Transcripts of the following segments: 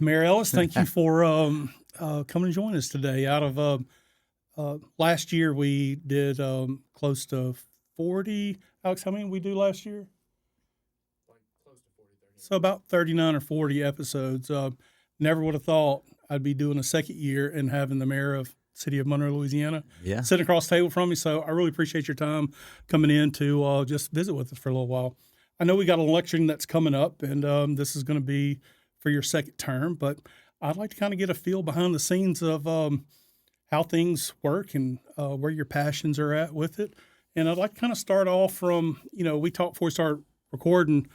Mayor Ellis, thank you for coming to join us today. Out of last year, we did close to 40. Alex, how many did we do last year? Like close to 40, 30. So about 39 or 40 episodes. Never would have thought I'd be doing a second year and having the mayor of city of Monroe, Louisiana, sitting across the table from me. So I really appreciate your time coming in to just visit with us for a little while. I know we got an election that's coming up, and this is going to be for your second term, but I'd like to kind of get a feel behind the scenes of how things work and where your passions are at with it. And I'd like to kind of start off from, we talked before we start recording,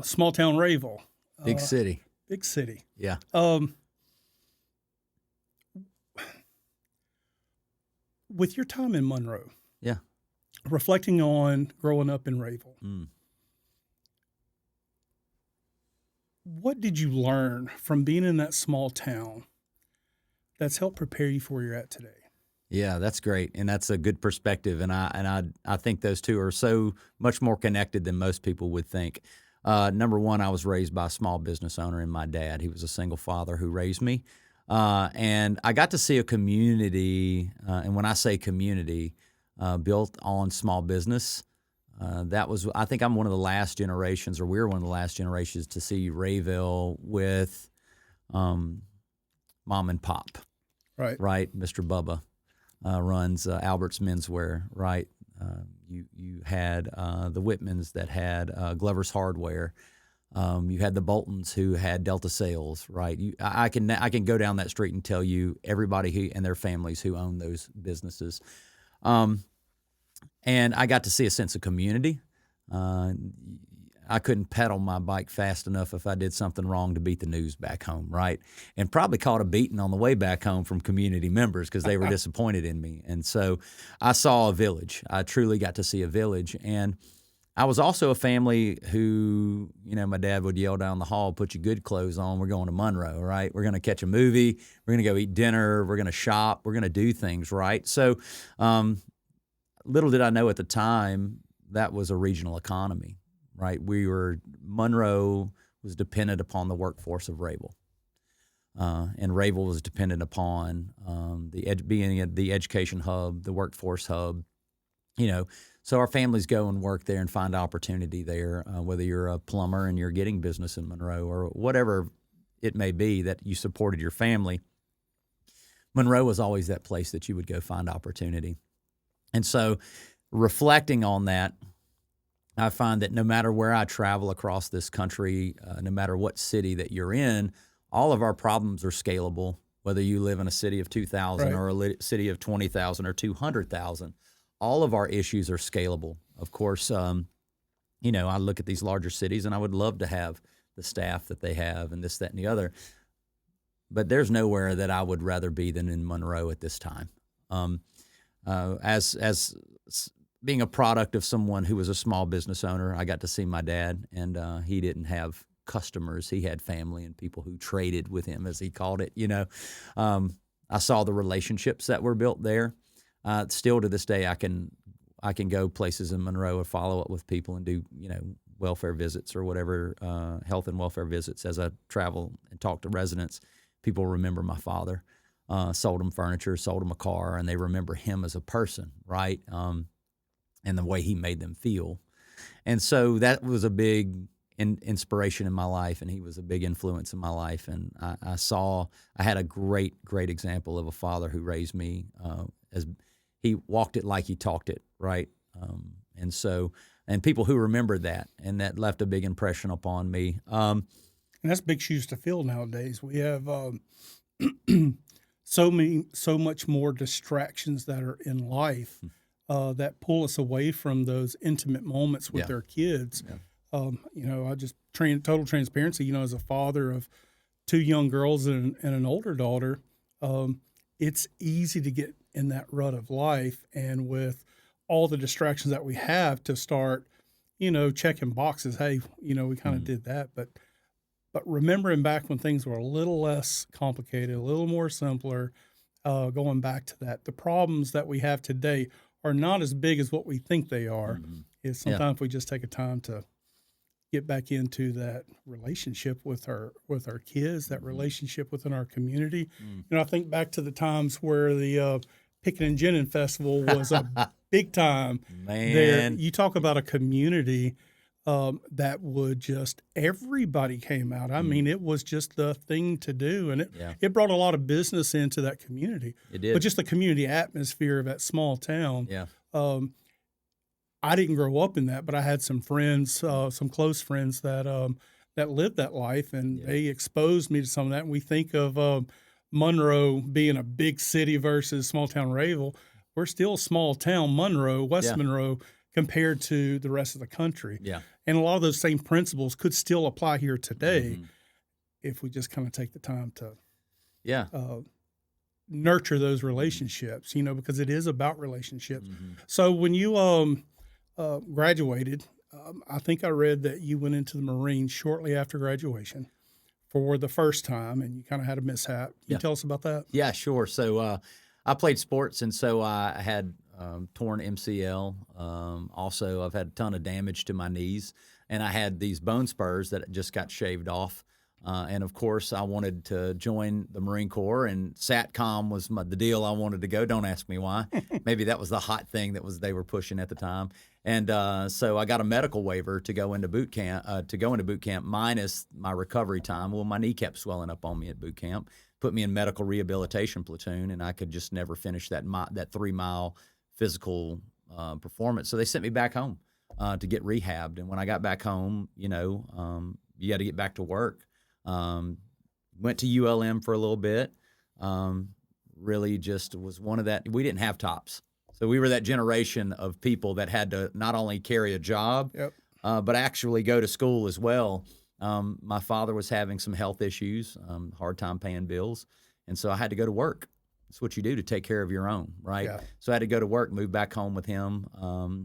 small town Rayville. Big city. Big city. Yeah. With your time in Monroe. Yeah. Reflecting on growing up in Rayville. What did you learn from being in that small town that's helped prepare you for where you're at today? Yeah, that's great, and that's a good perspective, and I think those two are so much more connected than most people would think. Number one, I was raised by a small business owner, and my dad, he was a single father who raised me, and I got to see a community, and when I say community, built on small business. I think I'm one of the last generations, or we're one of the last generations to see Rayville with mom and pop. Right. Mr. Bubba runs Albert's Menswear, right? You had the Whitmans that had Glover's Hardware. You had the Boltons who had Delta Sales, right? I can go down that street and tell you everybody who and their families who own those businesses. And I got to see a sense of community. I couldn't pedal my bike fast enough if I did something wrong to beat the news back home, right? And probably caught a beating on the way back home from community members because they were disappointed in me. And so I saw a village. I truly got to see a village. And I was also a family who, my dad would yell down the hall, put your good clothes on. We're going to Monroe, right? We're going to catch a movie. We're going to go eat dinner. We're going to shop. We're going to do things, right? So little did I know at the time that was a regional economy. Right, Monroe was dependent upon the workforce of Rayville, and Rayville was dependent upon being the education hub, the workforce hub. So our families go and work there and find opportunity there. Whether you're a plumber and you're getting business in Monroe or whatever it may be that you supported your family, Monroe was always that place that you would go find opportunity. And so, reflecting on that, I find that no matter where I travel across this country, no matter what city that you're in, all of our problems are scalable, whether you live in a city of 2,000 or a city of 20,000 or 200,000. All of our issues are scalable. Of course, I look at these larger cities and I would love to have the staff that they have and this, that, and the other. But there's nowhere that I would rather be than in Monroe at this time. As being a product of someone who was a small business owner, I got to see my dad, and he didn't have customers. He had family and people who traded with him, as he called it. I saw the relationships that were built there. Still to this day, I can go places in Monroe and follow up with people and do welfare visits or whatever, health and welfare visits as I travel and talk to residents. People remember my father, sold them furniture, sold them a car, and they remember him as a person, right? And the way he made them feel. And so that was a big inspiration in my life, and he was a big influence in my life. And I had a great example of a father who raised me as he walked it like he talked it, right? And people who remembered that, and that left a big impression upon me. And that's big shoes to fill nowadays. We have so much more distractions that are in life that pull us away from those intimate moments with our kids. Yeah. I just total transparency. As a father of two young girls and an older daughter, it's easy to get in that rut of life, and with all the distractions that we have to start, checking boxes. Hey, we kind of did that, but remembering back when things were a little less complicated, a little more simpler, going back to that, the problems that we have today are not as big as what we think they are. Is sometimes we just take a time to get back into that relationship with our kids, that relationship within our community. I think back to the times where the Picking and Ginning Festival was a big time. There, Man. you talk about a community that would just everybody came out. I mean, it was just the thing to do, and it brought a lot of business into that community. It did. But just the community atmosphere of that small town. Yeah. I didn't grow up in that, but I had some friends, some close friends that lived that life, and they exposed me to some of that. And we think of Monroe being a big city versus small town Rayville. We're still a small town, Monroe, West Monroe, compared to the rest of the country. Yeah. And a lot of those same principles could still apply here today if we just kind of take the time to nurture those relationships, because it is about relationships. So when you graduated, I think I read that you went into the Marines shortly after graduation for the first time, and you kind of had a mishap. Can you tell us about that? Yeah, sure. So I played sports, and so I had torn MCL. Also, I've had a ton of damage to my knees, and I had these bone spurs that just got shaved off. And of course, I wanted to join the Marine Corps, and SATCOM was the deal I wanted to go. Don't ask me why. Maybe that was the hot thing they were pushing at the time. And so I got a medical waiver to go into boot camp. Minus my recovery time. Well, my knee kept swelling up on me at boot camp. Put me in medical rehabilitation platoon, and I could just never finish that 3-mile physical performance. So they sent me back home to get rehabbed. And when I got back home, you got to get back to work. Went to ULM for a little bit. Really just was one of that. We didn't have tops. So we were that generation of people that had to not only carry a job, but actually go to school as well. My father was having some health issues, hard time paying bills. And so I had to go to work. That's what you do to take care of your own, right? Yeah. So I had to go to work, move back home with him.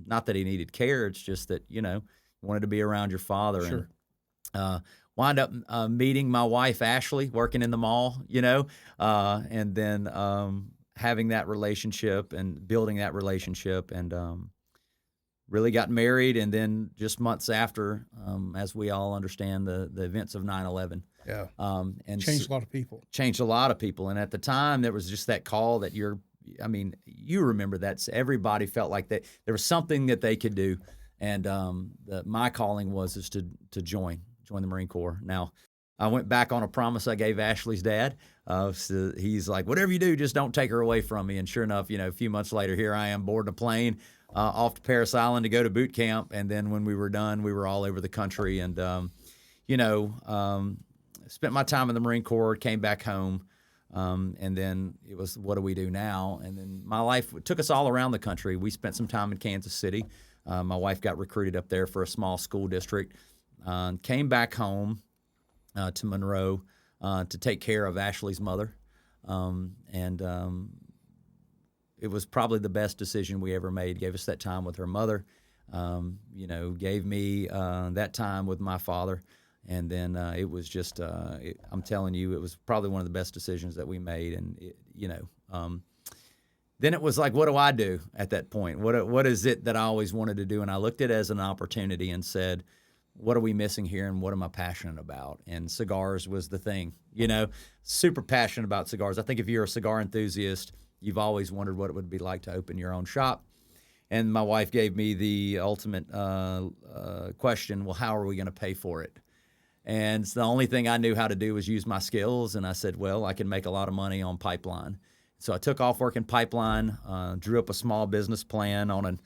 Not that he needed care. It's just that, you wanted to be around your father. Sure. And wound up meeting my wife, Ashley, working in the mall, and then having that relationship and building that relationship, and really got married. And then just months after, as we all understand, the events of 9/11. Yeah. And changed a lot of people. Changed a lot of people. And at the time, there was just that call that you remember that. Everybody felt like that there was something that they could do. And my calling was to join the Marine Corps. Now, I went back on a promise I gave Ashley's dad. So he's like, whatever you do, just don't take her away from me. And sure enough, a few months later, here I am boarding a plane off to Paris Island to go to boot camp. And then when we were done, we were all over the country. And, spent my time in the Marine Corps, came back home. And then it was, what do we do now? And then my life took us all around the country. We spent some time in Kansas City. My wife got recruited up there for a small school district. Came back home to Monroe to take care of Ashley's mother. It was probably the best decision we ever made. Gave us that time with her mother, gave me that time with my father. And then it was just, I'm telling you, it was probably one of the best decisions that we made. And, then it was like, what do I do at that point? What is it that I always wanted to do? And I looked at it as an opportunity and said, what are we missing here, and what am I passionate about? And cigars was the thing, super passionate about cigars. I think if you're a cigar enthusiast, you've always wondered what it would be like to open your own shop. And my wife gave me the ultimate question, well, how are we going to pay for it? And the only thing I knew how to do was use my skills. And I said, well, I can make a lot of money on pipeline. So I took off working pipeline, drew up a small business plan on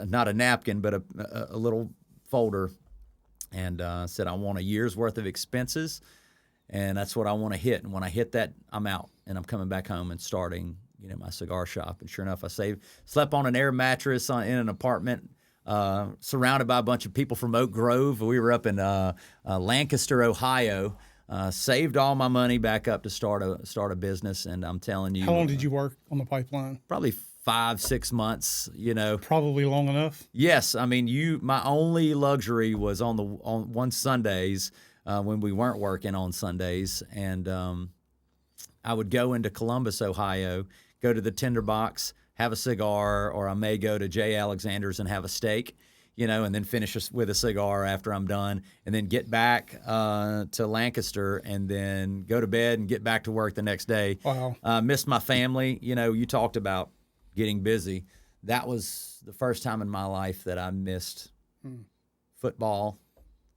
not a napkin, but a little folder, and said I want a year's worth of expenses, and that's what I want to hit. And when I hit that, I'm out, and I'm coming back home and starting, my cigar shop. And sure enough, I slept on an air mattress in an apartment, surrounded by a bunch of people from Oak Grove. We were up in Lancaster, Ohio. Saved all my money back up to start a business, and I'm telling you. How long did you work on the pipeline? Probably 5-6 months. Probably long enough. Yes, my only luxury was on one Sundays when we weren't working on Sundays, and I would go into Columbus, Ohio, go to the Tinderbox, have a cigar, or I may go to J. Alexander's and have a steak. and then finish with a cigar after I'm done, and then get back to Lancaster, and then go to bed and get back to work the next day. Wow. Missed my family. You talked about getting busy. That was the first time in my life that I missed football.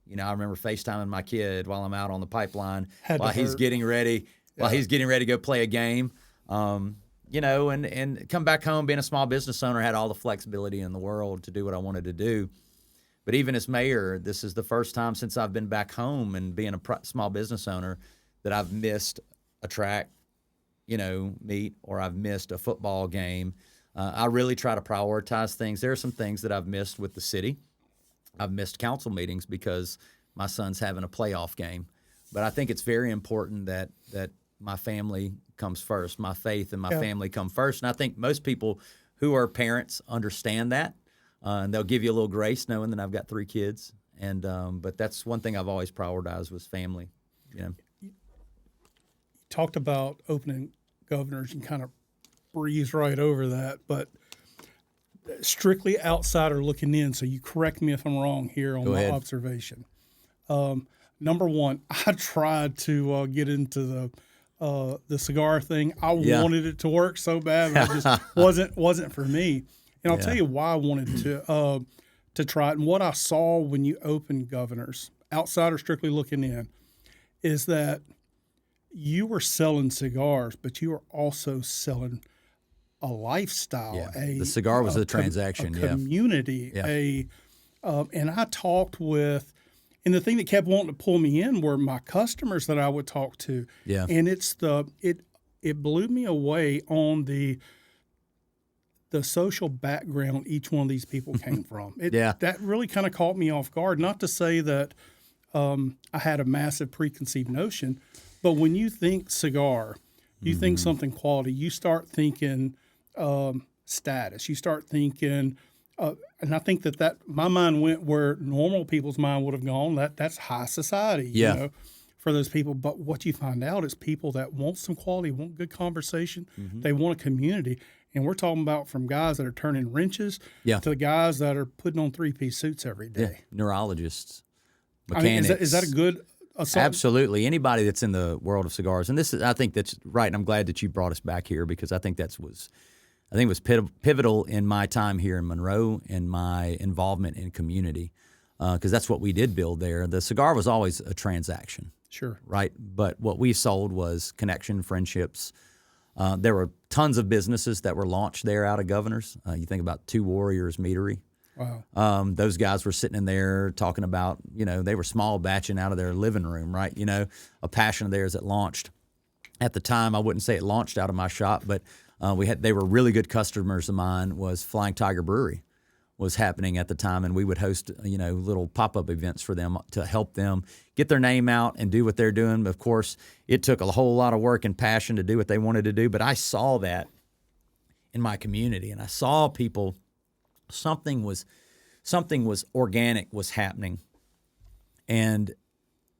I remember FaceTiming my kid while I'm out on the pipeline while he's getting ready. While he's getting ready to go play a game. And come back home, being a small business owner, had all the flexibility in the world to do what I wanted to do. But even as mayor, this is the first time since I've been back home and being a small business owner that I've missed a track, meet, or I've missed a football game. I really try to prioritize things. There are some things that I've missed with the city. I've missed council meetings because my son's having a playoff game. But I think it's very important that my family comes first. My faith and my family come first. And I think most people who are parents understand that. And they'll give you a little grace knowing that I've got 3 kids. And but that's one thing I've always prioritized was family. You talked about opening governors and kind of breeze right over that. But strictly outsider looking in, so you correct me if I'm wrong here on my observation. Number one, I tried to get into the cigar thing. I wanted it to work so bad, but it just wasn't for me. And I'll tell you why I wanted to try it. And what I saw when you opened Governors, outsider strictly looking in, is that you were selling cigars, but you were also selling a lifestyle. Yeah. The cigar was a transaction. A community. And I talked with. And the thing that kept wanting to pull me in were my customers that I would talk to. Yeah. And it blew me away on the social background each one of these people came from. That really kind of caught me off guard. Not to say that I had a massive preconceived notion, but when you think cigar, you think something quality, you start thinking status, you start thinking and I think that my mind went where normal people's mind would have gone. That's high society, for those people. But what you find out is people that want some quality, want good conversation, they want a community. And we're talking about from guys that are turning wrenches to the guys that are putting on 3-piece suits every day. Yeah. Neurologists, mechanics. I mean, is that a good assault? Absolutely. Anybody that's in the world of cigars. And I think that's right. And I'm glad that you brought us back here because I think it was pivotal in my time here in Monroe and my involvement in community because that's what we did build there. The cigar was always a transaction. Sure. Right? But what we sold was connection, friendships. There were tons of businesses that were launched there out of Governors. You think about Two Warriors Meadery. Wow. Those guys were sitting in there talking about, they were small batching out of their living room, right? A passion of theirs that launched. At the time, I wouldn't say it launched out of my shop, but they were really good customers of mine. Was Flying Tiger Brewery was happening at the time, and we would host little pop-up events for them to help them get their name out and do what they're doing. Of course, it took a whole lot of work and passion to do what they wanted to do, but I saw that in my community, and I saw people. Something was organic was happening, and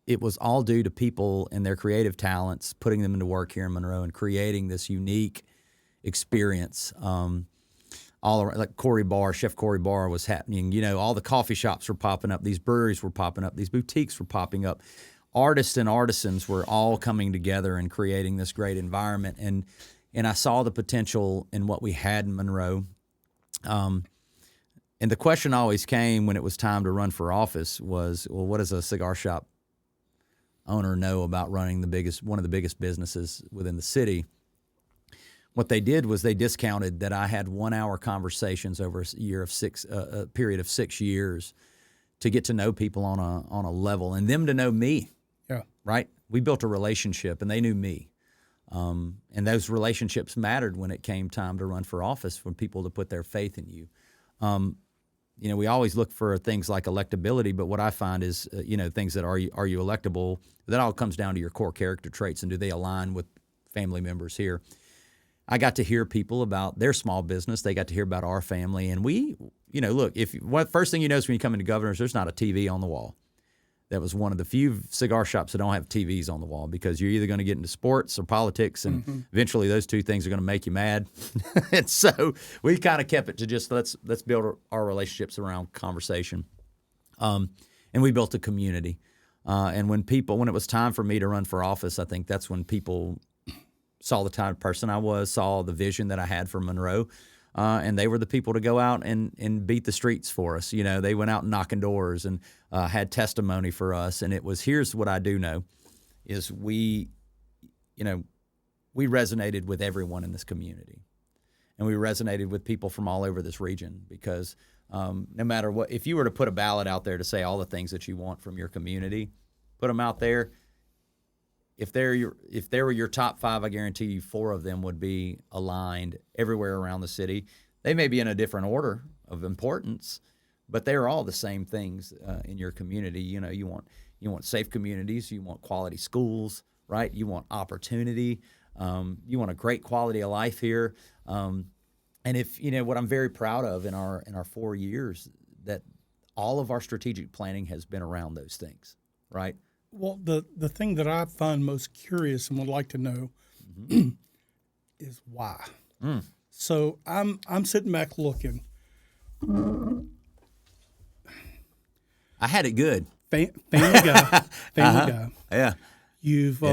it was all due to people and their creative talents putting them into work here in Monroe and creating this unique experience all around. Like Chef Cory Barr was happening. All the coffee shops were popping up. These breweries were popping up. These boutiques were popping up. Artists and artisans were all coming together and creating this great environment. And I saw the potential in what we had in Monroe. And the question always came when it was time to run for office was, well, what does a cigar shop owner know about running one of the biggest businesses within the city? What they did was they discounted that I had 1-hour conversations over a period of 6 years to get to know people on a level and them to know me. Yeah. Right. We built a relationship and they knew me. And those relationships mattered when it came time to run for office for people to put their faith in you. We always look for things like electability, but what I find is, things that are you electable? That all comes down to your core character traits and do they align with family members here? I got to hear people about their small business. They got to hear about our family. And we, look, first thing you notice when you come into Governors, there's not a TV on the wall. that was one of the few cigar shops that don't have TVs on the wall, because you're either going to get into sports or politics, and eventually those two things are going to make you mad. And so we kind of kept it to just let's build our relationships around conversation. And we built a community. And when it was time for me to run for office, I think that's when people saw the type of person I was, saw the vision that I had for Monroe. And they were the people to go out and beat the streets for us. You know, they went out knocking doors and had testimony for us. And it was, here's what I do know, is we resonated with everyone in this community. And we resonated with people from all over this region, because no matter what, if you were to put a ballot out there to say all the things that you want from your community, put them out there. If they were your top 5, I guarantee you 4 of them would be aligned everywhere around the city. They may be in a different order of importance, but they're all the same things in your community. You know, you want safe communities, you want quality schools, right? You want opportunity, you want a great quality of life here. And if what I'm very proud of in our 4 years, that all of our strategic planning has been around those things, right? Well, the thing that I find most curious and would like to know is why. So I'm sitting back looking. I had it good. Family guy. Guy. Yeah. You've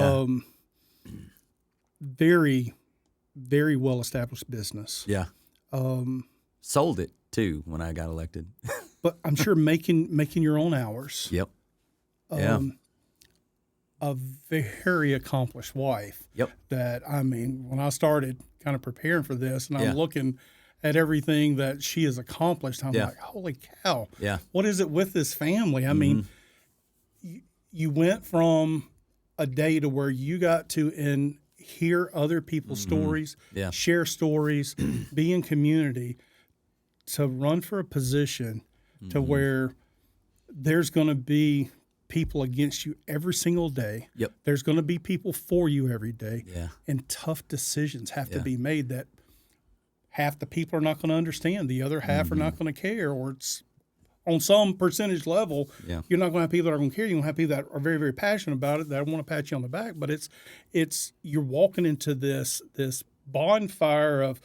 very, very well established business. Yeah. Sold it too when I got elected. But I'm sure making your own hours. Yep. A very accomplished wife. Yep. That, I mean, when I started kind of preparing for this, and I'm looking at everything that she has accomplished, I'm like, holy cow. Yeah. What is it with this family? I mean, you went from a day to where you got to hear other people's stories, share stories, be in community, to run for a position to where there's going to be people against you every single day. Yep. There's going to be people for you every day. Yeah. And tough decisions have to be made that half the people are not going to understand. The other half are not going to care, or it's on some percentage level. Yeah. You're not going to have people that are going to care. You're going to have people that are very, very passionate about it, that want to pat you on the back. But it's you're walking into this bonfire of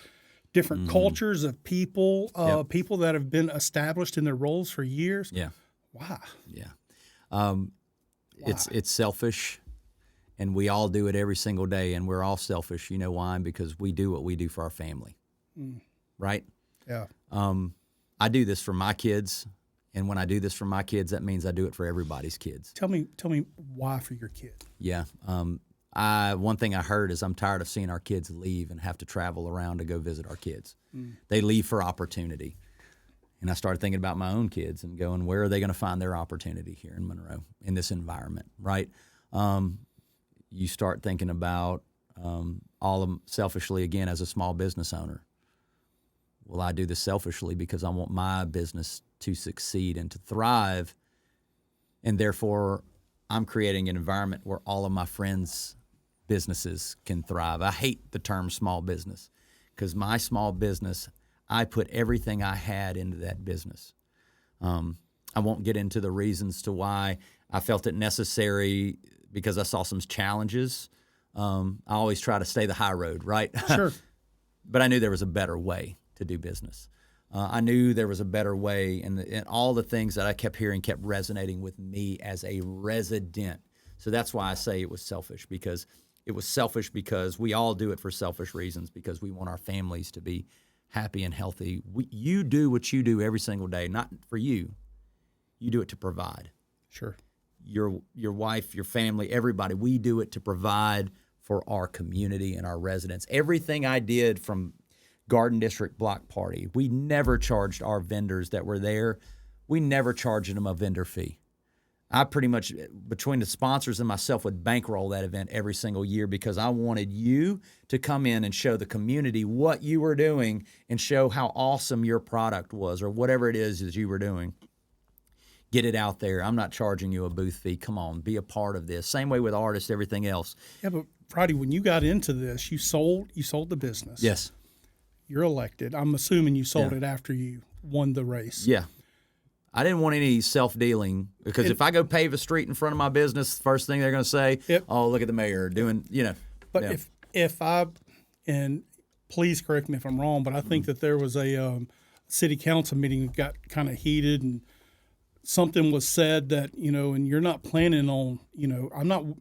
different cultures of people, people that have been established in their roles for years. Yeah. Wow. Yeah. It's selfish, and we all do it every single day, and we're all selfish. You know why? Because we do what we do for our family, right? Yeah. I do this for my kids, and when I do this for my kids, that means I do it for everybody's kids. Tell me why for your kid? Yeah. One thing I heard is I'm tired of seeing our kids leave and have to travel around to go visit our kids. They leave for opportunity. And I started thinking about my own kids and going, where are they going to find their opportunity here in Monroe, in this environment, right? You start thinking about all of them selfishly, again, as a small business owner. Well, I do this selfishly because I want my business to succeed and to thrive, and therefore I'm creating an environment where all of my friends' businesses can thrive. I hate the term small business, because my small business, I put everything I had into that business. I won't get into the reasons to why I felt it necessary, because I saw some challenges. I always try to stay the high road, right? Sure. But I knew there was a better way to do business. I knew there was a better way, and all the things that I kept hearing kept resonating with me as a resident. So that's why I say it was selfish, because it was selfish because we all do it for selfish reasons, because we want our families to be happy and healthy. You do what you do every single day, not for you. You do it to provide. Sure. Your wife, your family, everybody, we do it to provide for our community and our residents. Everything I did from Garden District Block Party, we never charged our vendors that were there. We never charged them a vendor fee. I pretty much, between the sponsors and myself, would bankroll that event every single year, because I wanted you to come in and show the community what you were doing and show how awesome your product was, or whatever it is that you were doing. Get it out there. I'm not charging you a booth fee. Come on, be a part of this. Same way with artists, everything else. Yeah, but Friday, when you got into this, you sold the business. Yes. You're elected. I'm assuming you sold it after you won the race. Yeah. I didn't want any self-dealing because if I go pave a street in front of my business, the first thing they're going to say, oh, look at the mayor doing, But if I, and please correct me if I'm wrong, but I think that there was a city council meeting that got kind of heated and something was said that, and you're not planning on,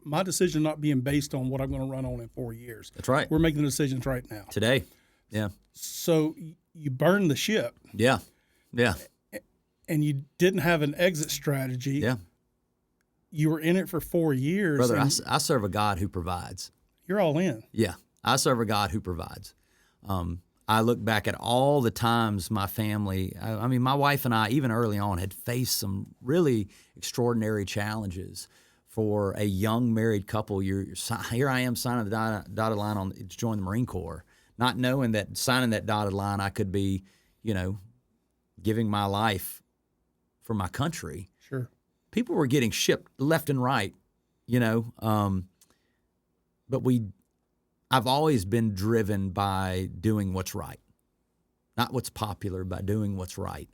my decision not being based on what I'm going to run on in 4 years. That's right. We're making the decisions right now. Today. Yeah. So you burned the ship. Yeah. Yeah. And you didn't have an exit strategy. Yeah. You were in it for 4 years. Brother, I serve a God who provides. You're all in. Yeah. I serve a God who provides. I look back at all the times my family, my wife and I, even early on, had faced some really extraordinary challenges. For a young married couple, here I am signing the dotted line to join the Marine Corps, not knowing that signing that dotted line, I could be, giving my life for my country. Sure. People were getting shipped left and right, but I've always been driven by doing what's right, not what's popular, by doing what's right.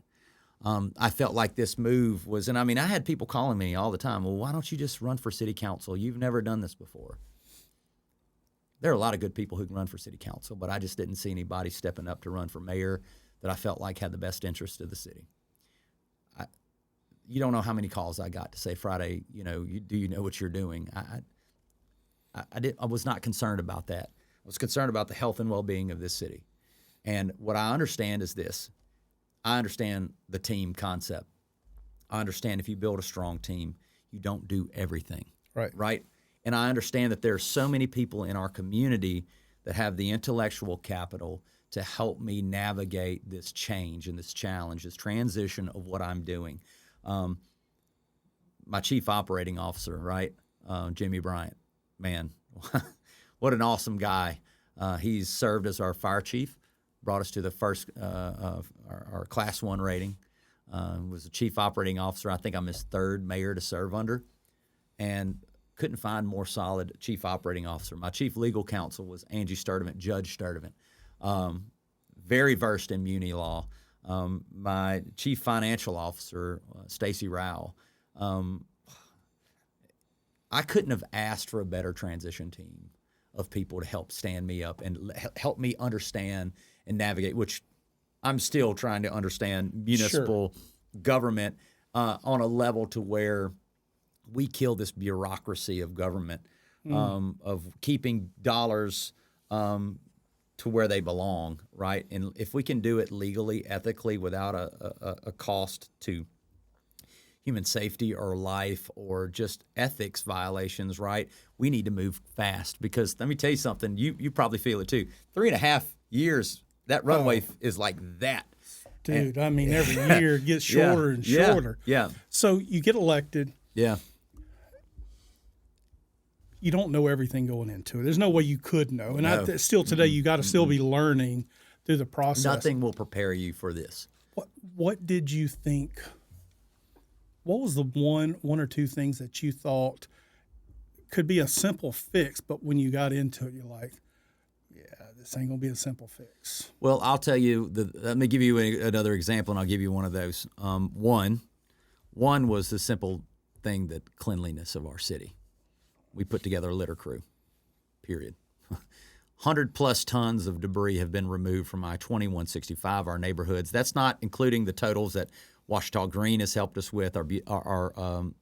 I felt like this move was, and I had people calling me all the time, well, why don't you just run for city council? You've never done this before. There are a lot of good people who can run for city council, but I just didn't see anybody stepping up to run for mayor that I felt like had the best interest of the city. You don't know how many calls I got to say, Friday, do you know what you're doing? I was not concerned about that. I was concerned about the health and well-being of this city. And what I understand is this. I understand the team concept. I understand if you build a strong team, you don't do everything. Right? And I understand that there are so many people in our community that have the intellectual capital to help me navigate this change and this challenge, this transition of what I'm doing. My chief operating officer, right, Jimmy Bryant, man, what an awesome guy. He's served as our fire chief, brought us to the first, our Class 1 rating, was the chief operating officer. I think I'm his third mayor to serve under, and couldn't find more solid chief operating officer. My chief legal counsel was Angie Sturdivant, Judge Sturdivant, very versed in muni law. My chief financial officer, Stacy Rowell. I couldn't have asked for a better transition team of people to help stand me up and help me understand and navigate, which I'm still trying to understand municipal government on a level to where we kill this bureaucracy of government, of keeping dollars to where they belong, right? And if we can do it legally, ethically, without a cost to human safety or life or just ethics violations, right? We need to move fast because let me tell you something. You probably feel it too. 3.5 years, that runway is like that. Dude, every year it gets shorter and shorter. Yeah. So you get elected. Yeah. You don't know everything going into it. There's no way you could know. And No. still today, you got to still be learning through the process. Nothing will prepare you for this. What did you think? What was the one or two things that you thought could be a simple fix, but when you got into it, you're like, yeah, this ain't going to be a simple fix? Well, I'll tell you, let me give you another example, and I'll give you one of those. One was the simple thing, that cleanliness of our city. We put together a litter crew, period. 100-plus tons of debris have been removed from I-2165, our neighborhoods. That's not including the totals that Washita Green has helped us with, our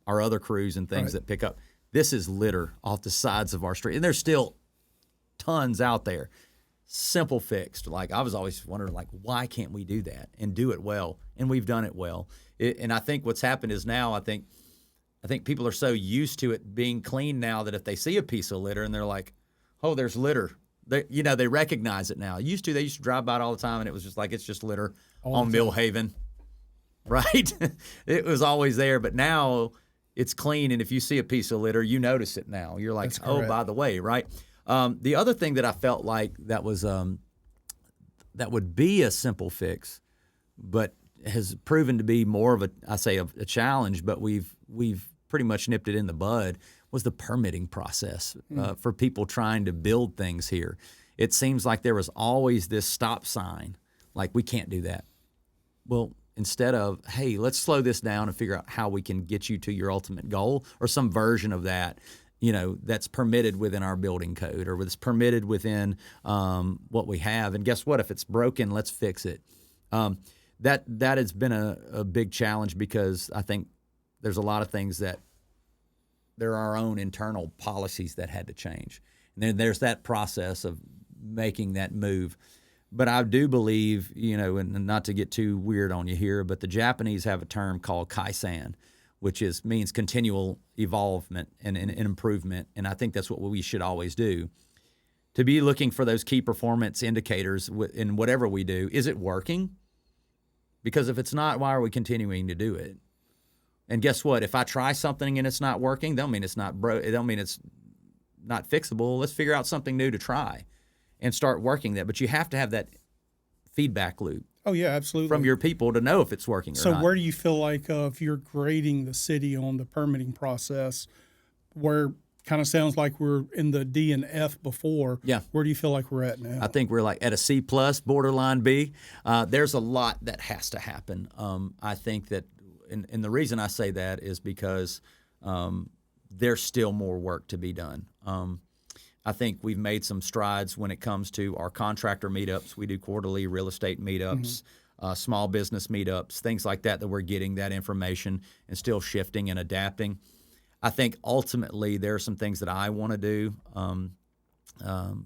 other crews and things that pick up. This is litter off the sides of our street. And there's still tons out there. Simple fixed. Like, I was always wondering, like, why can't we do that and do it well? And we've done it well. And I think what's happened is now I think people are so used to it being clean now that if they see a piece of litter and they're like, oh, there's litter. They recognize it now. They used to drive by it all the time, and it was just like, it's just litter on Millhaven, right? It was always there, but now it's clean, and if you see a piece of litter, you notice it now. You're like, oh, by the way, right? The other thing that I felt like that was that would be a simple fix, but has proven to be more of a challenge, but we've pretty much nipped it in the bud, was the permitting process for people trying to build things here. It seems like there was always this stop sign, like, we can't do that. Well, instead of, hey, let's slow this down and figure out how we can get you to your ultimate goal or some version of that, that's permitted within our building code or that's permitted within what we have. And guess what? If it's broken, let's fix it. That has been a big challenge because I think there's a lot of things that there are our own internal policies that had to change. And then there's that process of making that move. But I do believe, and not to get too weird on you here, but the Japanese have a term called kaizen, which means continual evolvement and improvement. And I think that's what we should always do. To be looking for those key performance indicators in whatever we do. Is it working? Because if it's not, why are we continuing to do it? And guess what? If I try something and it's not working, don't mean it's not it don't mean it's not fixable. Let's figure out something new to try and start working that. But you have to have that feedback loop. Oh, yeah, absolutely. From your people to know if it's working or not. So where do you feel like if you're grading the city on the permitting process, where kind of sounds like we're in the D and F before, where do you feel like we're at now? I think we're like at a C+, borderline B. There's a lot that has to happen. I think that, and the reason I say that is because there's still more work to be done. I think we've made some strides when it comes to our contractor meetups. We do quarterly real estate meetups, small business meetups, things like that we're getting that information and still shifting and adapting. I think ultimately there are some things that I want to do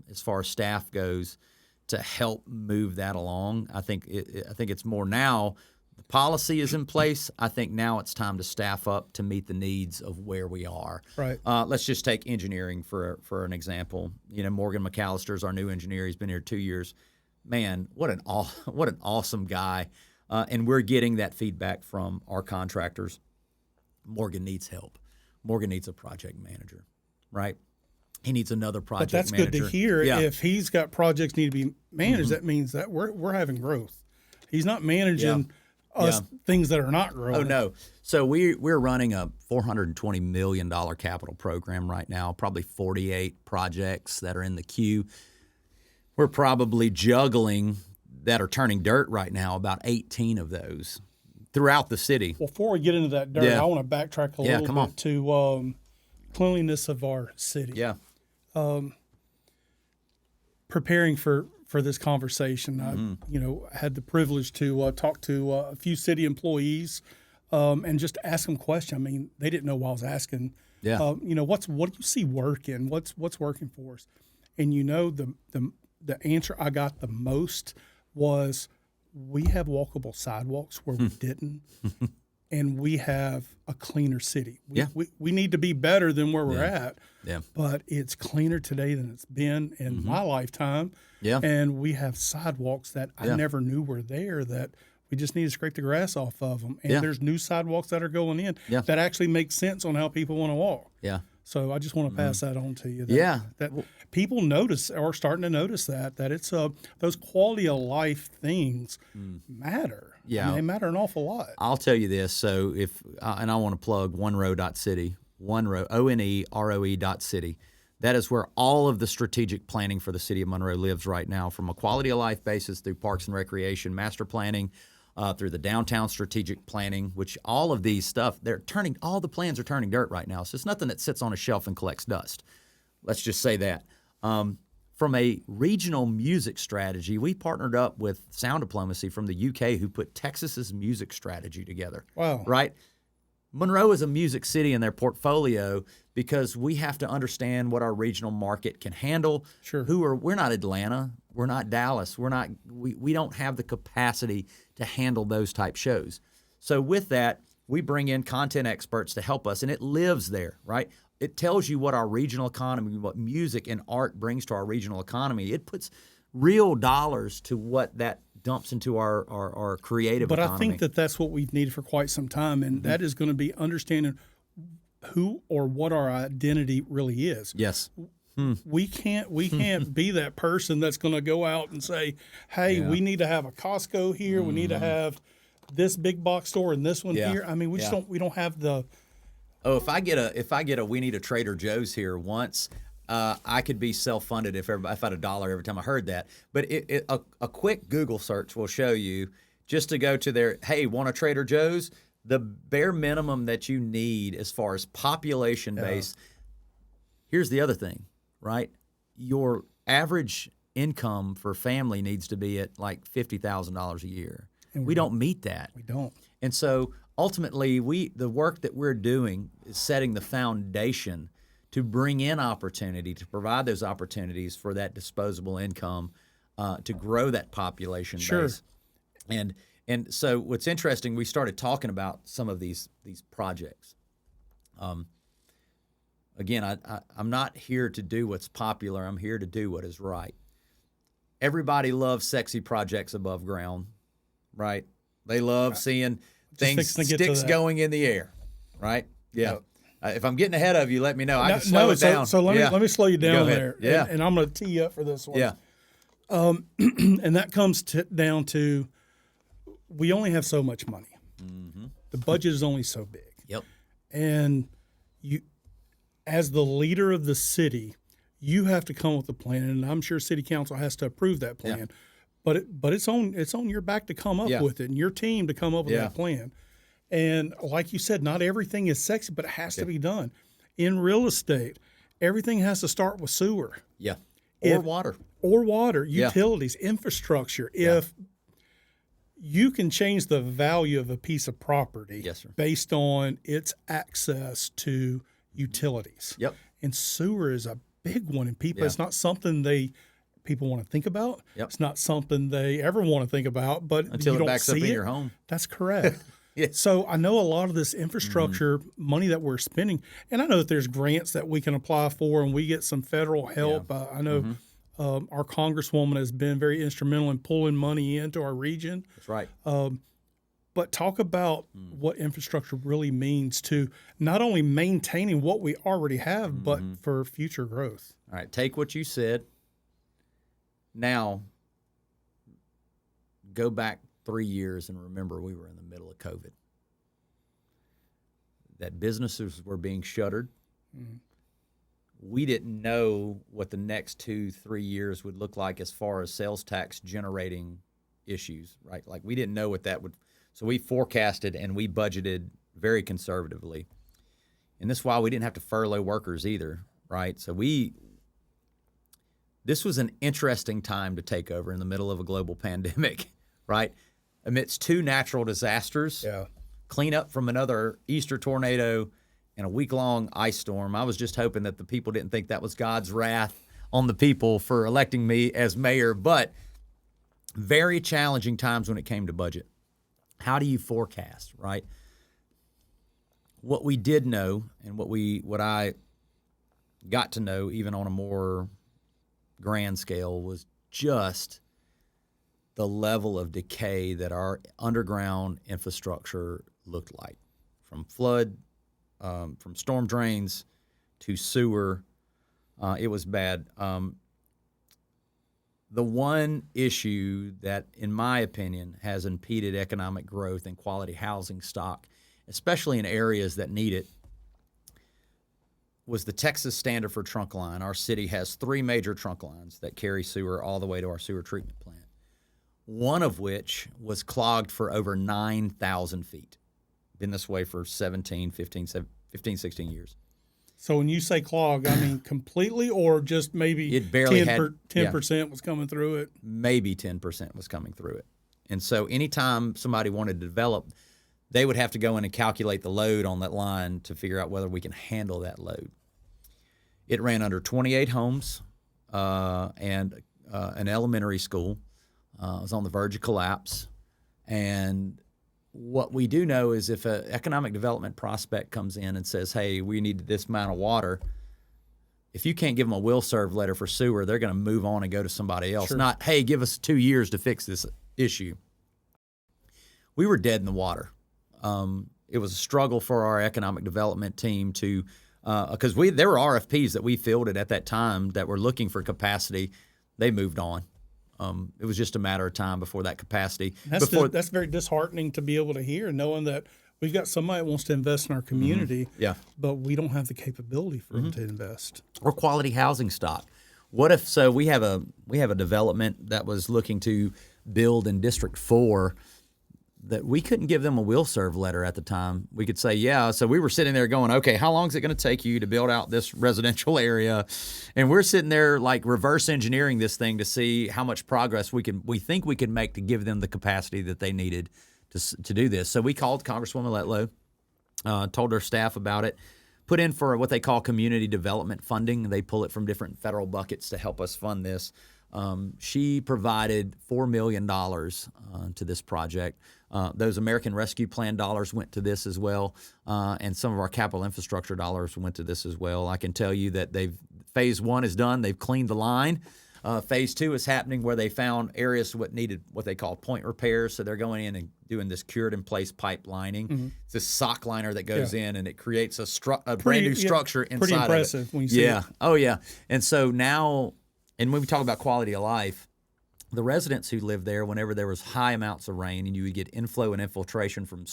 as far as staff goes to help move that along. I think it's more now. The policy is in place. I think now it's time to staff up to meet the needs of where we are. Right. Let's just take engineering for an example. Morgan McAllister's our new engineer. He's been here 2 years. Man, what an awesome guy. And we're getting that feedback from our contractors. Morgan needs help. Morgan needs a project manager, right? He needs another project manager. But that's good to hear. Yeah. If he's got projects need to be managed, that means that we're having growth. He's not managing things that are not growing. Oh, no. So we're running a $420 million capital program right now, probably 48 projects that are in the queue. We're probably juggling that are turning dirt right now, about 18 of those throughout the city. Well, before we get into that dirt, I want to backtrack a little bit to cleanliness of our city. Yeah. Preparing for this conversation, I had the privilege to talk to a few city employees and just ask them questions. I mean, they didn't know what I was asking. Yeah. What do you see working? What's working for us? And the answer I got the most was, we have walkable sidewalks where we didn't, and we have a cleaner city. We need to be better than where we're at, but it's cleaner today than it's been in my lifetime. Yeah. And we have sidewalks that I never knew were there, that we just need to scrape the grass off of them. And there's new sidewalks that are going in that actually make sense on how people want to walk. Yeah. So I just want to pass that on to you. That people are starting to notice that it's those quality of life things matter. Yeah. I mean, they matter an awful lot. I'll tell you this. So and I want to plug Monroe.city, ONEROE.city. That is where all of the strategic planning for the city of Monroe lives right now, from a quality of life basis through parks and recreation, master planning, through the downtown strategic planning, which all of these stuff, all the plans are turning dirt right now. So it's nothing that sits on a shelf and collects dust. Let's just say that. From a regional music strategy, we partnered up with Sound Diplomacy from the UK, who put Texas's music strategy together. Wow. Right? Monroe is a music city in their portfolio because we have to understand what our regional market can handle. Sure. We're not Atlanta. We're not Dallas. We don't have the capacity to handle those type shows. So with that, we bring in content experts to help us, and it lives there, right? It tells you what our regional economy, what music and art brings to our regional economy. It puts real dollars to what that dumps into our creative economy. But I think that's what we've needed for quite some time, and that is going to be understanding who or what our identity really is. Yes. We can't be that person that's going to go out and say, hey, we need to have a Costco here. We need to have this big box store and this one here. I mean, we don't have the. Oh, if I get a we need a Trader Joe's here once, I could be self-funded if I had $1 every time I heard that. But a quick Google search will show you just to go to their, hey, want a Trader Joe's? The bare minimum that you need as far as population base. Here's the other thing, right? Your average income for family needs to be at like $50,000 a year. And we don't meet that. We don't. And so ultimately, the work that we're doing is setting the foundation to bring in opportunity, to provide those opportunities for that disposable income, to grow that population base. And so what's interesting, we started talking about some of these projects. Again, I'm not here to do what's popular. I'm here to do what is right. Everybody loves sexy projects above ground, right? They love seeing sticks going in the air, right? Yeah. If I'm getting ahead of you, let me know. I can slow it down. So let me slow you down there. Yeah. And I'm going to tee you up for this one. Yeah. And that comes down to we only have so much money. Mm-hmm. The budget is only so big. Yep. And you, as the leader of the city, you have to come up with a plan, and I'm sure City Council has to approve that plan. Yeah. But it's on your back to come up with it, and your team to come up with that plan. And like you said, not everything is sexy, but it has to be done. In real estate, everything has to start with sewer. Yeah. Water, utilities, infrastructure. If you can change the value of a piece of property based on its access to utilities. Yep. And sewer is a big one, and people it's not something people want to think about. Yep. It's not something they ever want to think about, but until you don't it backs see up in it. your home. That's correct. So I know a lot of this infrastructure money that we're spending, and I know that there's grants that we can apply for, and we get some federal help. I know our Congresswoman has been very instrumental in pulling money into our region. That's right. But talk about what infrastructure really means to not only maintaining what we already have, but for future growth. All right, take what you said. Now, go back 3 years and remember we were in the middle of COVID. That businesses were being shuttered. Mm-hmm. We didn't know what the next 2-3 years would look like as far as sales tax generating issues, right? Like we didn't know what that would. So we forecasted and we budgeted very conservatively. And that's why we didn't have to furlough workers either, right? So this was an interesting time to take over in the middle of a global pandemic, right? Amidst 2 natural disasters, clean up from another Easter tornado and a week-long ice storm. I was just hoping that the people didn't think that was God's wrath on the people for electing me as mayor, but very challenging times when it came to budget. How do you forecast, right? What we did know and what I got to know even on a more grand scale was just the level of decay that our underground infrastructure looked like, from flood, from storm drains to sewer. It was bad. The one issue that, in my opinion, has impeded economic growth and quality housing stock, especially in areas that need it, was the Texas standard for trunk line. Our city has 3 major trunk lines that carry sewer all the way to our sewer treatment plant, one of which was clogged for over 9,000 feet. Been this way for 16 years. So when you say clog, I mean completely, or just maybe it barely 10% was coming through it? Maybe 10% was coming through it. And so anytime somebody wanted to develop, they would have to go in and calculate the load on that line to figure out whether we can handle that load. It ran under 28 homes and an elementary school. It was on the verge of collapse. And what we do know is if an economic development prospect comes in and says, hey, we need this amount of water, if you can't give them a will serve letter for sewer, they're going to move on and go to somebody else. Sure. Not, hey, give us 2 years to fix this issue. We were dead in the water. It was a struggle for our economic development team to, because there were RFPs that we fielded at that time that were looking for capacity. They moved on. It was just a matter of time before that capacity. That's very disheartening to be able to hear, knowing that we've got somebody that wants to invest in our community, but we don't have the capability for them to invest. Or quality housing stock. What if we have a development that was looking to build in District 4, that we couldn't give them a will serve letter at the time. We could say, yeah. So we were sitting there going, okay, how long is it going to take you to build out this residential area? And we're sitting there like reverse engineering this thing to see how much progress we think we can make to give them the capacity that they needed to do this. So we called Congresswoman Letlow, told her staff about it, put in for what they call community development funding. They pull it from different federal buckets to help us fund this. She provided $4 million to this project. Those American Rescue Plan dollars went to this as well, and some of our capital infrastructure dollars went to this as well. I can tell you that phase 1 is done. They've cleaned the line. Phase 2 is happening where they found areas what needed what they call point repairs. So they're going in and doing this cured-in-place pipe lining. Mm-hmm. It's this sock liner that goes in, and it creates a brand new structure inside of it. Pretty impressive when you see it. Oh, yeah. And so now, and when we talk about quality of life, the residents who lived there, whenever there was high amounts of rain and you would get inflow and infiltration from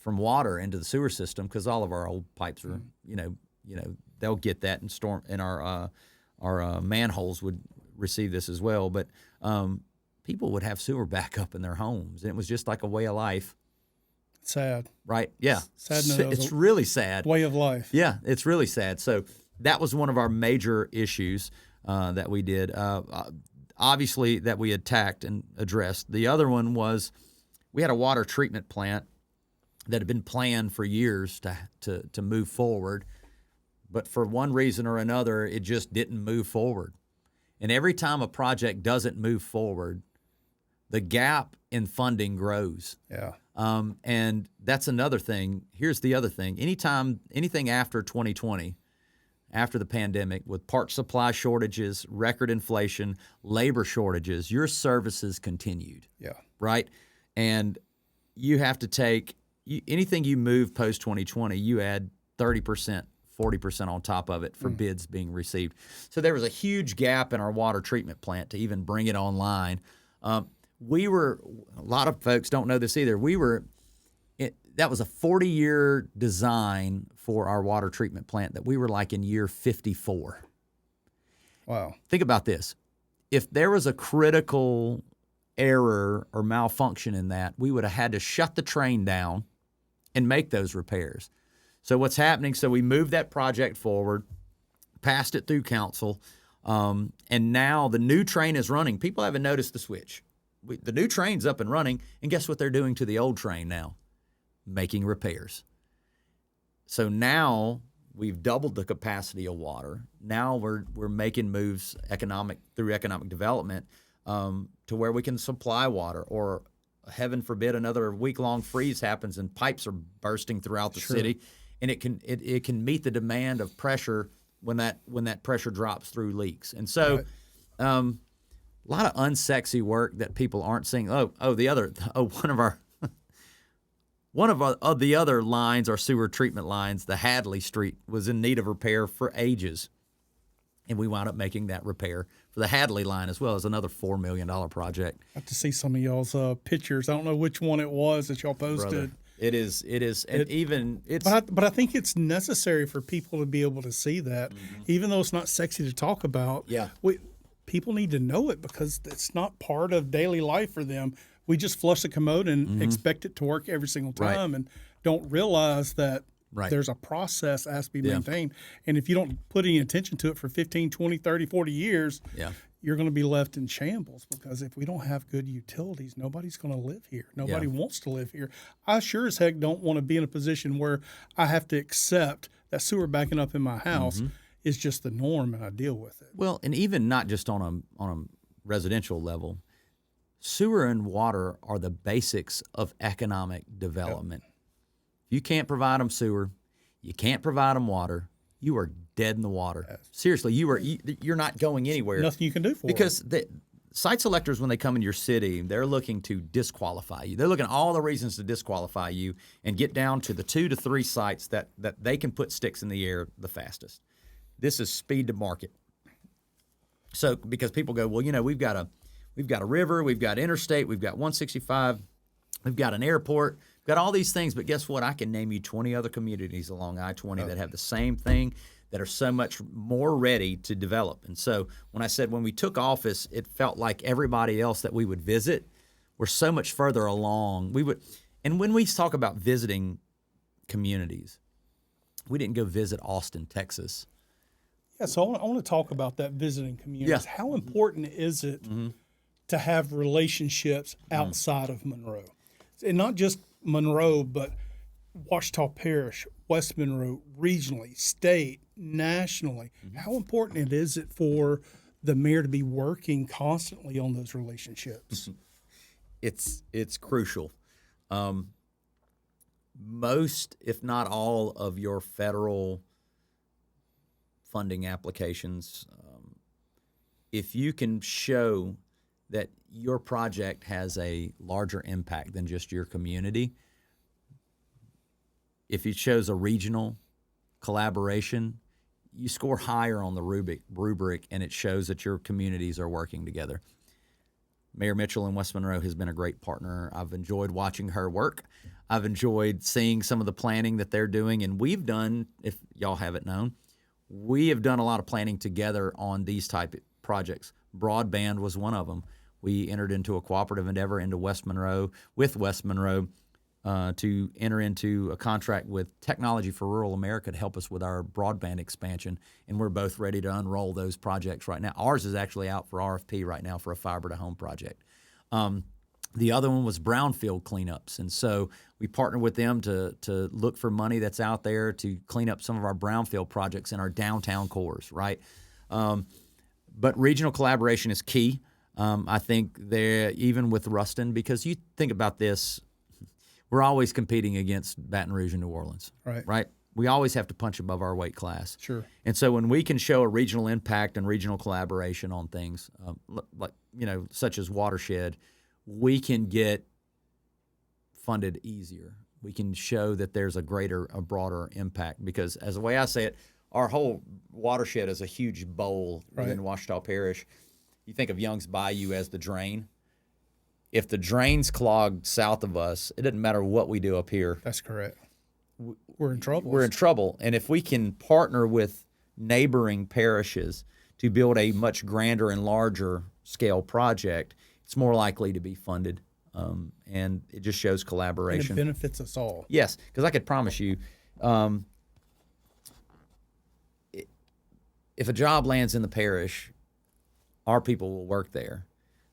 water into the sewer system, because all of our old pipes are, they'll get that, and our manholes would receive this as well. But people would have sewer backup in their homes, and it was just like a way of life. Sad. Right? Yeah. It's really sad. Way of life. Yeah, it's really sad. So that was one of our major issues that we did. Obviously, that we attacked and addressed. The other one was we had a water treatment plant that had been planned for years to move forward, but for one reason or another, it just didn't move forward. And every time a project doesn't move forward, the gap in funding grows. Yeah. And that's another thing. Here's the other thing. Anything after 2020, after the pandemic, with part supply shortages, record inflation, labor shortages, your services continued. Yeah. Right? And you have to take anything you move post 2020, you add 30%, 40% on top of it for bids being received. So there was a huge gap in our water treatment plant to even bring it online. A lot of folks don't know this either. That was a 40-year design for our water treatment plant that we were like in year 54. Wow. Think about this. If there was a critical error or malfunction in that, we would have had to shut the train down and make those repairs. So what's happening, so we moved that project forward, passed it through council, and now the new train is running. People haven't noticed the switch. The new train's up and running, and guess what they're doing to the old train now? Making repairs. So now we've doubled the capacity of water. Now we're making moves through economic development to where we can supply water, or heaven forbid another week-long freeze happens and pipes are bursting throughout the city, and it can meet the demand of pressure when that pressure drops through leaks. And so a lot of unsexy work that people aren't seeing. One of the other lines, our sewer treatment lines, the Hadley Street, was in need of repair for ages. And we wound up making that repair for the Hadley line as well as another $4 million project. I have to see some of y'all's pictures. I don't know which one it was that y'all posted. Brother, it is. But I think it's necessary for people to be able to see that, even though it's not sexy to talk about. Yeah. People need to know it because it's not part of daily life for them. We just flush the commode and expect it to work every single time, and don't realize that there's a process that has to be maintained. And if you don't put any attention to it for 15, 20, 30, 40 years, you're going to be left in shambles, because if we don't have good utilities, nobody's going to live here. Nobody wants to live here. I sure as heck don't want to be in a position where I have to accept that sewer backing up in my house is just the norm, and I deal with it. Well, and even not just on a residential level, sewer and water are the basics of economic development. If you can't provide them sewer, you can't provide them water, you are dead in the water. Yes. Seriously, you're not going anywhere. Nothing you can do for because the site selectors, when they come in your city, they're looking to disqualify you. They're looking at all the reasons to disqualify you and get down to the 2 to 3 sites that they can put sticks in the air the fastest. This is speed to market. So because people go, well, we've got a river, we've got interstate, we've got 165, we've got an airport, we've got all these things. But guess what? I can name you 20 other communities along I-20 that have the same thing, that are so much more ready to develop. And so when we took office, it felt like everybody else that we would visit we're so much further along. And when we talk about visiting communities, we didn't go visit Austin, Texas. Yeah, so I want to talk about that visiting communities. Yeah. How important is it to have relationships outside of Monroe? And not just Monroe, but Ouachita Parish, West Monroe, regionally, state, nationally. How important is it for the mayor to be working constantly on those relationships? It's crucial. Most, if not all, of your federal funding applications, if you can show that your project has a larger impact than just your community, if it shows a regional collaboration, you score higher on the rubric, and it shows that your communities are working together. Mayor Mitchell in West Monroe has been a great partner. I've enjoyed watching her work. I've enjoyed seeing some of the planning that they're doing, and we've done, if y'all haven't known, we have done a lot of planning together on these type of projects. Broadband was one of them. We entered into a cooperative endeavor with West Monroe to enter into a contract with Technology for Rural America to help us with our broadband expansion, and we're both ready to unroll those projects right now. Ours is actually out for RFP right now for a fiber-to-home project. The other one was brownfield cleanups, and so we partnered with them to look for money that's out there to clean up some of our brownfield projects in our downtown cores, right? But regional collaboration is key. I think there, even with Ruston, because you think about this, we're always competing against Baton Rouge and New Orleans, right? We always have to punch above our weight class. Sure. And so when we can show a regional impact and regional collaboration on things, like, such as watershed, we can get funded easier. We can show that there's a broader impact, because as the way I say it, our whole watershed is a huge bowl within Ouachita Parish. You think of Young's Bayou as the drain. If the drain's clogged south of us, it doesn't matter what we do up here. That's correct. We're in trouble. We're in trouble. And if we can partner with neighboring parishes to build a much grander and larger scale project, it's more likely to be funded. And it just shows collaboration. And it benefits us all. Yes, because I could promise you, if a job lands in the parish, our people will work there.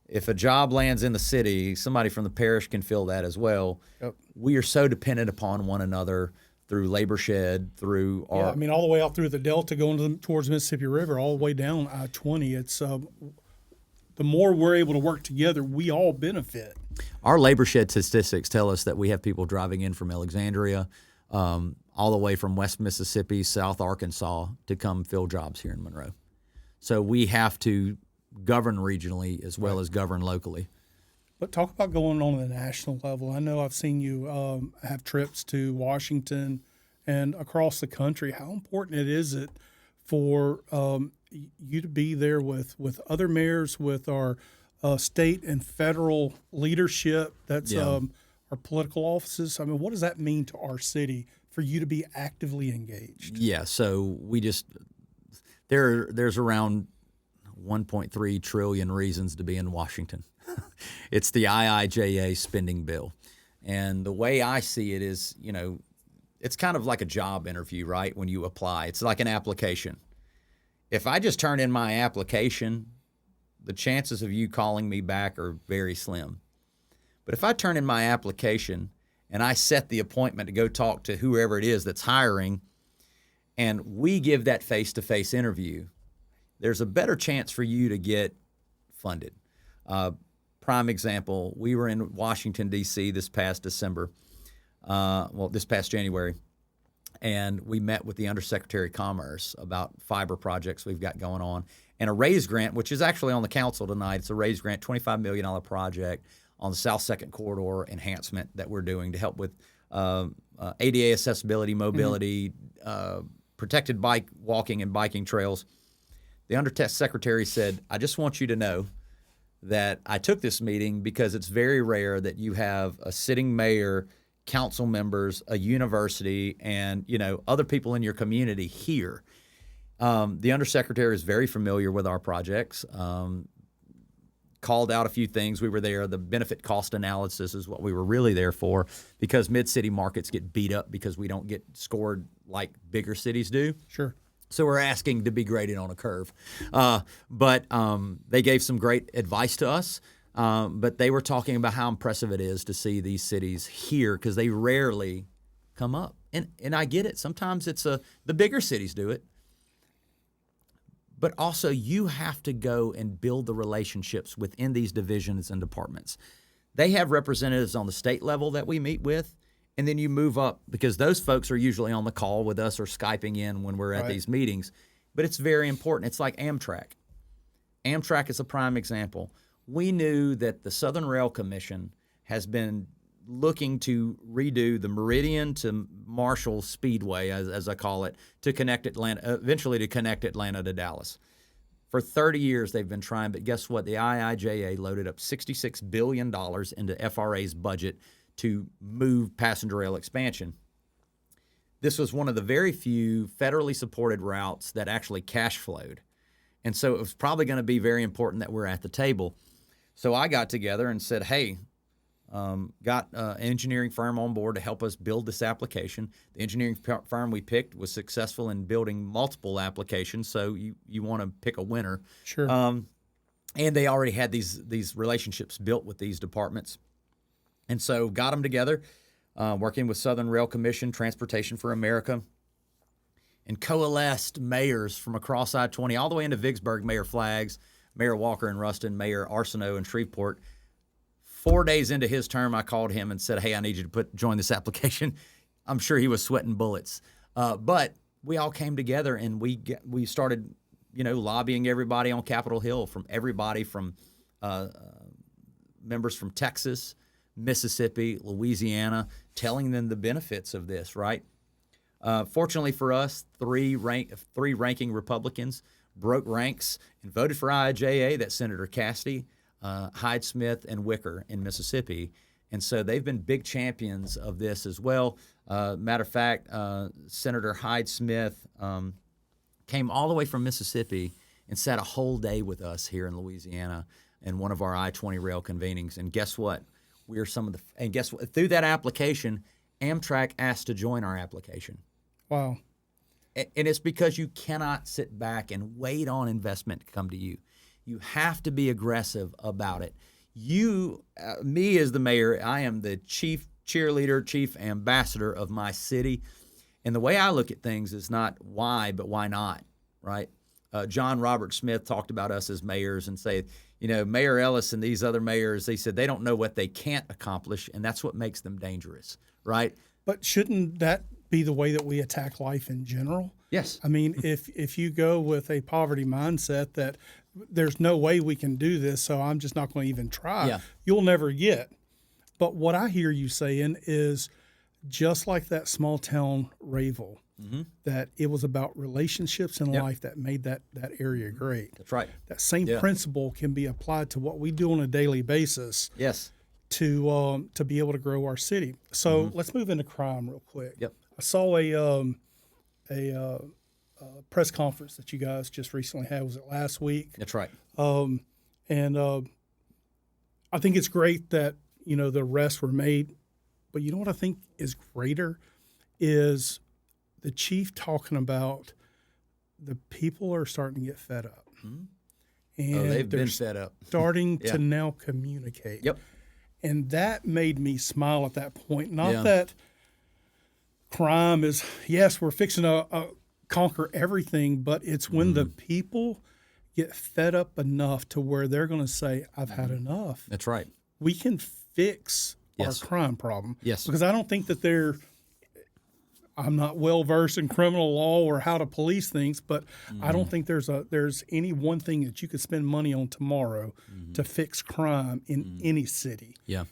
If a job lands in the city, somebody from the parish can fill that as well. Yep. We are so dependent upon one another through labor shed, through our... Yeah, I mean, all the way out through the Delta going towards the Mississippi River, all the way down I-20. It's the more we're able to work together, we all benefit. Our labor shed statistics tell us that we have people driving in from Alexandria, all the way from West Mississippi, South Arkansas, to come fill jobs here in Monroe. So we have to govern regionally as well as govern locally. But talk about going on at the national level. I know I've seen you have trips to Washington and across the country. How important is it for you to be there with other mayors, with our state and federal leadership, that's our political offices? I mean, what does that mean to our city for you to be actively engaged? Yeah, so we just there's around 1.3 trillion reasons to be in Washington. It's the IIJA spending bill. And the way I see it is, it's kind of like a job interview, right? When you apply, it's like an application. If I just turn in my application, the chances of you calling me back are very slim. But if I turn in my application and I set the appointment to go talk to whoever it is that's hiring, and we give that face-to-face interview, there's a better chance for you to get funded. Prime example, we were in Washington, D.C. this past December, this past January, and we met with the Undersecretary of Commerce about fiber projects we've got going on, and a RAISE grant, which is actually on the council tonight. It's a RAISE grant, $25 million project on the South Second Corridor enhancement that we're doing to help with ADA accessibility, mobility, protected bike walking and biking trails. The Undersecretary said, I just want you to know that I took this meeting because it's very rare that you have a sitting mayor, council members, a university, and other people in your community here. The Undersecretary is very familiar with our projects. called out a few things. We were there. The benefit cost analysis is what we were really there for, because mid-city markets get beat up because we don't get scored like bigger cities do. Sure. So we're asking to be graded on a curve. But they gave some great advice to us. But they were talking about how impressive it is to see these cities here, because they rarely come up. And I get it. Sometimes it's the bigger cities do it. But also, you have to go and build the relationships within these divisions and departments. They have representatives on the state level that we meet with, and then you move up, because those folks are usually on the call with us or Skyping in when we're at these meetings. But it's very important. It's like Amtrak. Amtrak is a prime example. We knew that the Southern Rail Commission has been looking to redo the Meridian to Marshall Speedway, as I call it, to connect Atlanta, eventually to connect Atlanta to Dallas. For 30 years they've been trying, but guess what? The IIJA loaded up $66 billion into FRA's budget to move passenger rail expansion. This was one of the very few federally supported routes that actually cash flowed. And so it was probably going to be very important that we're at the table. So I got together and said, hey, got an engineering firm on board to help us build this application. The engineering firm we picked was successful in building multiple applications, so you want to pick a winner. Sure. And they already had these relationships built with these departments. And so got them together, working with Southern Rail Commission, Transportation for America, and coalesced mayors from across I-20 all the way into Vicksburg, Mayor Flaggs, Mayor Walker in Ruston, Mayor Arsenault in Shreveport. 4 days into his term, I called him and said, hey, I need you to join this application. I'm sure he was sweating bullets. But we all came together and we started, lobbying everybody on Capitol Hill, from members from Texas, Mississippi, Louisiana, telling them the benefits of this, right? Fortunately for us, three ranking Republicans broke ranks and voted for IIJA. That's Senator Cassidy, Hyde Smith, and Wicker in Mississippi. And so they've been big champions of this as well. Matter of fact, Senator Hyde Smith came all the way from Mississippi and sat a whole day with us here in Louisiana in one of our I-20 rail convenings. And guess what? Through that application, Amtrak asked to join our application. Wow. And it's because you cannot sit back and wait on investment to come to you. You have to be aggressive about it. Me as the mayor, I am the chief cheerleader, chief ambassador of my city. And the way I look at things is not why, but why not, right? John Robert Smith talked about us as mayors and said, Mayor Ellis and these other mayors, they said they don't know what they can't accomplish, and that's what makes them dangerous, right? But shouldn't that be the way that we attack life in general? Yes. I mean, if you go with a poverty mindset that there's no way we can do this, so I'm just not going to even try, you'll never get. But what I hear you saying is just like that small town Rayville, that it was about relationships in life that made that area great. That's right. That same principle can be applied to what we do on a daily basis. Yes. To be able to grow our city. So let's move into crime real quick. Yep. I saw a press conference that you guys just recently had. Was it last week? That's right. And I think it's great that the arrests were made. But you know what I think is greater is the chief talking about the people are starting to get fed up. And they've been fed up. Starting to now communicate. Yep. And that made me smile at that point. Not that crime is, yes, we're fixing to conquer everything, but it's when the people get fed up enough to where they're going to say, I've had enough. That's right. We can fix our crime problem. Yes. Because I don't think that I'm not well versed in criminal law or how to police things, but I don't think there's any one thing that you could spend money on tomorrow to fix crime in any city. Yeah.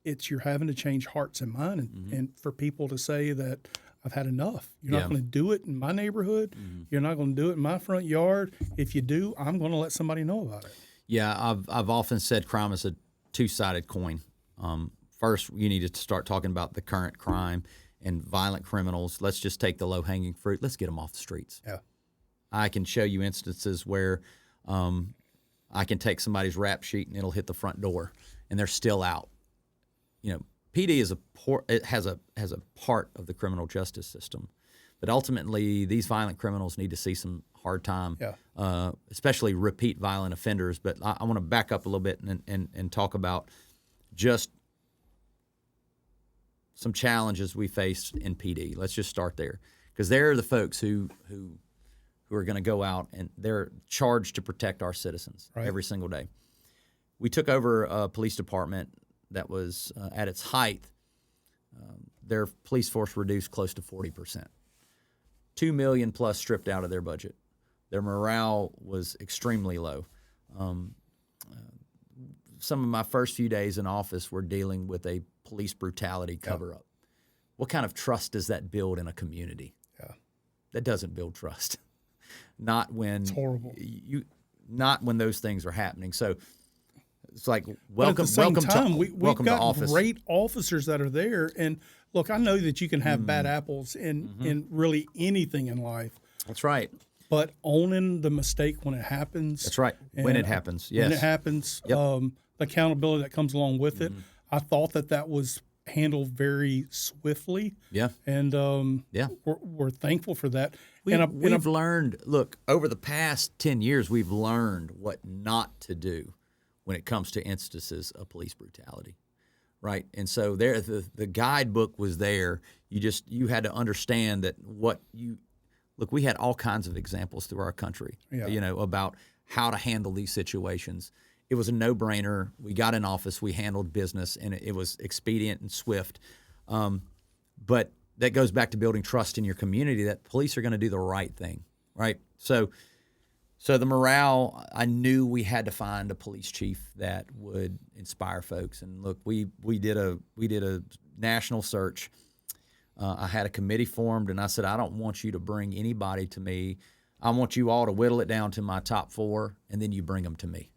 It's you're having to change hearts and minds and for people to say that I've had enough. You're not going to do it in my neighborhood. You're not going to do it in my front yard. If you do, I'm going to let somebody know about it. Yeah, I've often said crime is a two-sided coin. First, you need to start talking about the current crime and violent criminals. Let's just take the low-hanging fruit. Let's get them off the streets. Yeah. I can show you instances where I can take somebody's rap sheet and it'll hit the front door, and they're still out. PD has a part of the criminal justice system, but ultimately these violent criminals need to see some hard time, especially repeat violent offenders. But I want to back up a little bit and talk about just some challenges we face in PD. Let's just start there, because they're the folks who are going to go out and they're charged to protect our citizens every single day. We took over a police department that was at its height. Their police force reduced close to 40%. $2 million plus stripped out of their budget. Their morale was extremely low. Some of my first few days in office were dealing with a police brutality cover-up. What kind of trust does that build in a community? That doesn't build trust. Not when it's horrible. Not when those things are happening. So it's like welcome to office. Great officers that are there. And look, I know that you can have bad apples in really anything in life. That's right. But owning the mistake when it happens. That's right. When it happens. Yes. When it happens. The accountability that comes along with it. I thought that was handled very swiftly. Yeah. And we're thankful for that. We've learned, look, over the past 10 years, we've learned what not to do when it comes to instances of police brutality, right? And so there, the guidebook was there. You had to understand that look, we had all kinds of examples through our country, about how to handle these situations. It was a no-brainer. We got in office, we handled business, and it was expedient and swift. But that goes back to building trust in your community that police are going to do the right thing, right? So the morale, I knew we had to find a police chief that would inspire folks. And look, we did a national search. I had a committee formed, and I said, I don't want you to bring anybody to me. I want you all to whittle it down to my top 4, and then you bring them to me.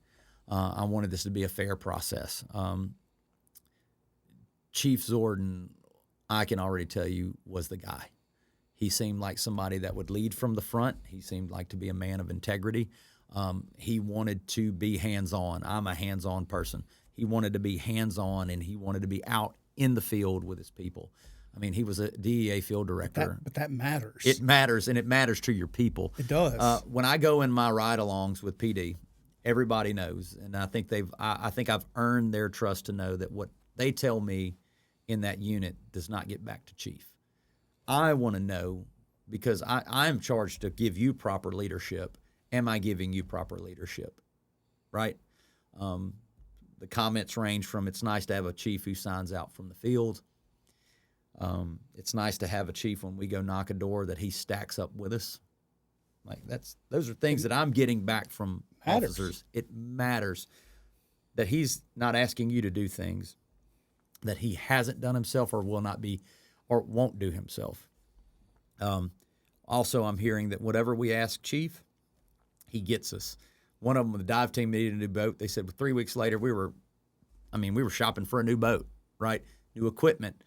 I wanted this to be a fair process. Chief Zordon, I can already tell you, was the guy. He seemed like somebody that would lead from the front. He seemed like to be a man of integrity. He wanted to be hands-on. I'm a hands-on person. He wanted to be hands-on, and he wanted to be out in the field with his people. I mean, he was a DEA field director. But that matters. It matters, and it matters to your people. It does. When I go in my ride-alongs with PD, everybody knows, and I think I've earned their trust to know that what they tell me in that unit does not get back to chief. I want to know, because I'm charged to give you proper leadership. Am I giving you proper leadership? Right? The comments range from, it's nice to have a chief who signs out from the field. It's nice to have a chief when we go knock a door that he stacks up with us. Like those are things that I'm getting back from officers. It matters that he's not asking you to do things that he hasn't done himself or will not be or won't do himself. Also, I'm hearing that whatever we ask Chief, he gets us. One of them, the dive team needed a new boat. They said 3 weeks later, we were shopping for a new boat, right? New equipment.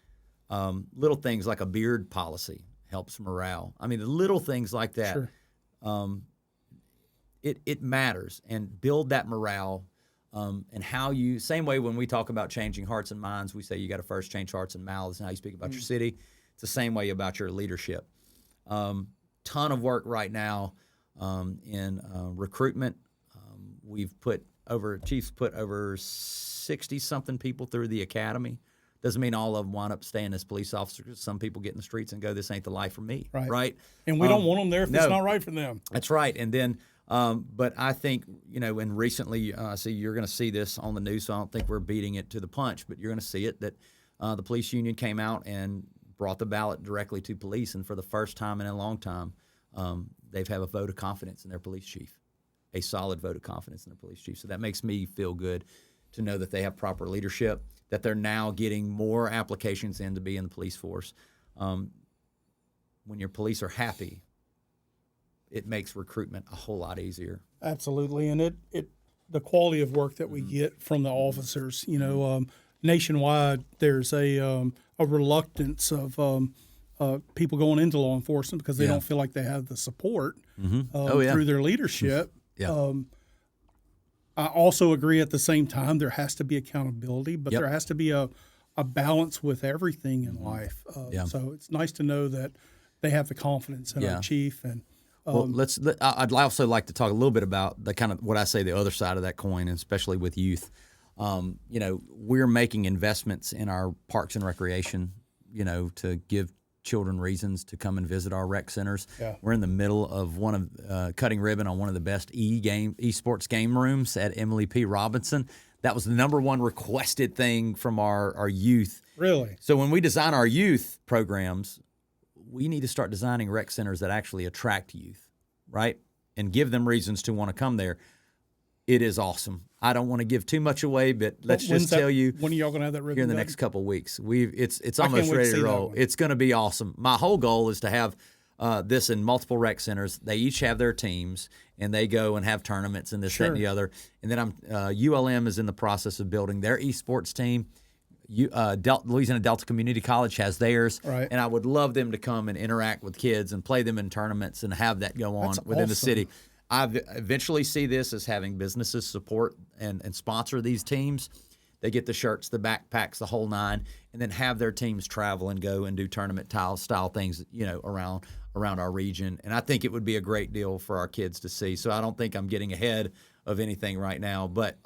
Little things like a beard policy helps morale. I mean, the little things like that. Sure. It matters, and build that morale. And how you, same way when we talk about changing hearts and minds, we say you got to first change hearts and mouths and how you speak about your city. It's the same way about your leadership. Ton of work right now in recruitment. Chief's put over 60-something people through the academy. Doesn't mean all of them wind up staying as police officers. Some people get in the streets and go, this ain't the life for me, right? And we don't want them there if it's not right for them. That's right. And then but I think, and recently, see, you're going to see this on the news, so I don't think we're beating it to the punch, but you're going to see it that the police union came out and brought the ballot directly to police, and for the first time in a long time, they've had a vote of confidence in their police chief, a solid vote of confidence in their police chief. So that makes me feel good to know that they have proper leadership, that they're now getting more applications in to be in the police force. When your police are happy, it makes recruitment a whole lot easier. Absolutely, and the quality of work that we get from the officers, nationwide, there's a reluctance of people going into law enforcement because they don't feel like they have the support through their leadership. I also agree at the same time there has to be accountability, but Yep. there has to be a balance with everything in life. Yeah. So it's nice to know that they have the confidence in Yeah. our chief. And Well, I'd also like to talk a little bit about the kind of what I say the other side of that coin, and especially with youth. We're making investments in our parks and recreation, to give children reasons to come and visit our rec centers. Yeah. We're in the middle of one of cutting ribbon on one of the best esports game rooms at Emily P. Robinson. That was the number one requested thing from our youth. really, So when we design our youth programs, we need to start designing rec centers that actually attract youth, right? And give them reasons to want to come there. It is awesome. I don't want to give too much away, but let's just tell you, when are y'all going to have that ribbon here in the done? next couple of weeks, it's can't almost wait to ready see to that roll. one. It's going to be awesome. My whole goal is to have this in multiple rec centers. They each have their teams, and they go and have tournaments and this, that, and the other. And then ULM is in the process of building their esports team. Louisiana Delta Community College has theirs, Right. and I would love them to come and interact with kids and play them in tournaments and have that go on That's within the awesome. city. I eventually see this as having businesses support and sponsor these teams. They get the shirts, the backpacks, the whole nine, and then have their teams travel and go and do tournament style things, around our region. And I think it would be a great deal for our kids to see. So I don't think I'm getting ahead of anything right now. But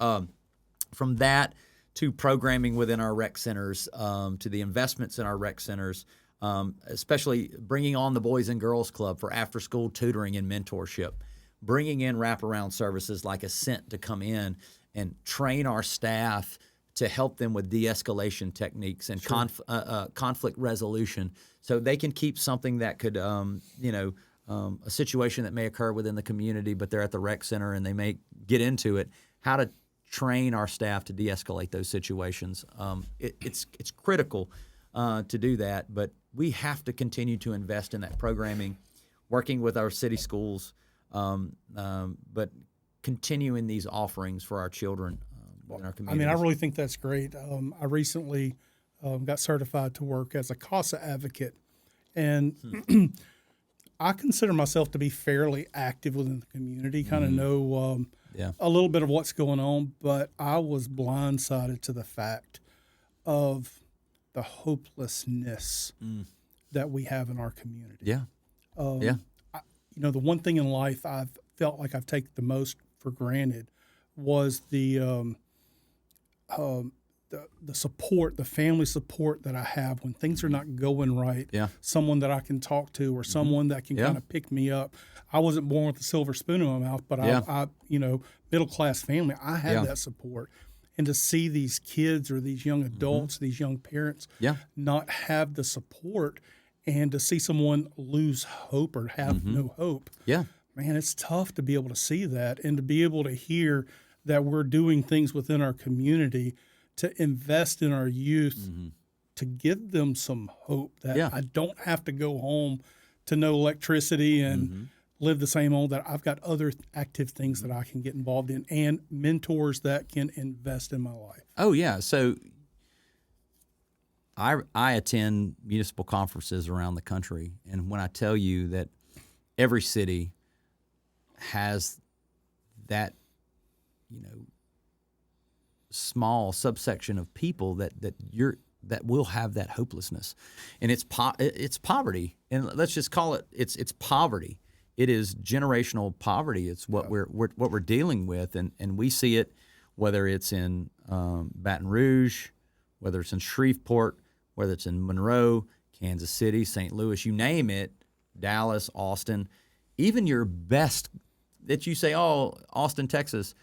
from that to programming within our rec centers, to the investments in our rec centers, especially bringing on the Boys and Girls Club for after-school tutoring and mentorship, bringing in wraparound services like Ascent to come in and train our staff to help them with de-escalation techniques and conflict resolution, so they can keep something that could, a situation that may occur within the community, but they're at the rec center and they may get into it, how to train our staff to de-escalate those situations. It's critical to do that, but we have to continue to invest in that programming, working with our city schools, but continuing these offerings for our children in our I communities. mean, I really think that's great. I recently got certified to work as a CASA advocate, and I consider myself to be fairly active within the community, kind of know a little bit of what's going on, but I was blindsided to the fact of the hopelessness that we have in our community. Yeah. The one thing in life I've felt like I've taken the most for granted was the support, the family support that I have when things are not going right. Yeah. Someone that I can talk to, or someone that can kind of pick me up. I wasn't born with a silver spoon in my mouth, but I middle class family, I had that support. And to see these kids or these young adults, these young parents, not have the support, and to see someone lose hope or have no hope. Yeah. Man, it's tough to be able to see that, and to be able to hear that we're doing things within our community to invest in our youth, to give them some hope that I don't have to go home to no electricity and live the same old, that I've got other active things that I can get involved in, and mentors that can invest in my life. Oh, yeah. So I attend municipal conferences around the country, and when I tell you that every city has that, small subsection of people that will have that hopelessness, and it's poverty, and let's just call it it's poverty. It is generational poverty. It's what we're dealing with, and we see it whether it's in Baton Rouge, whether it's in Shreveport, whether it's in Monroe, Kansas City, St. Louis, you name it, Dallas, Austin, even your best that you say, oh, Austin, Texas,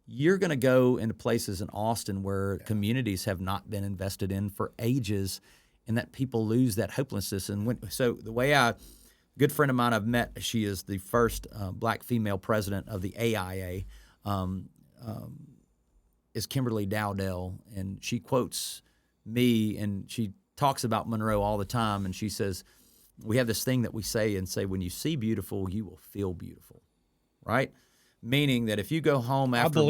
you're going to go into places in Austin where communities have not been invested in for ages, and that people lose that hopelessness. And so the way a good friend of mine I've met, she is the first black female president of the AIA, is Kimberly Dowdell, and she quotes me, and she talks about Monroe all the time, and she says, we have this thing that we say, when you see beautiful, you will feel beautiful, right? Meaning that if you go home after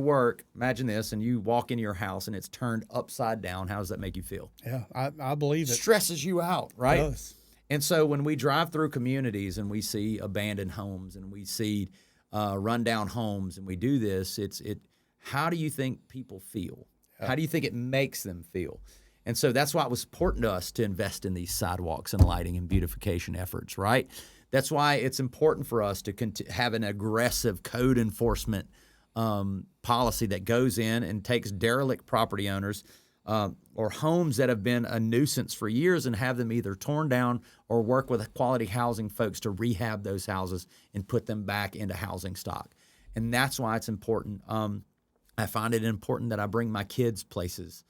work, imagine this, and you walk into your house and it's turned upside down, how does that make you feel? Yeah, I believe it. Stresses you out, right? It does. And so when we drive through communities and we see abandoned homes and we see rundown homes, and we do this, how do you think people feel? How do you think it makes them feel? And so that's why it was important to us to invest in these sidewalks and lighting and beautification efforts, right? That's why it's important for us to have an aggressive code enforcement policy that goes in and takes derelict property owners or homes that have been a nuisance for years and have them either torn down or work with quality housing folks to rehab those houses and put them back into housing stock. And that's why it's important. I find it important that I bring my kids places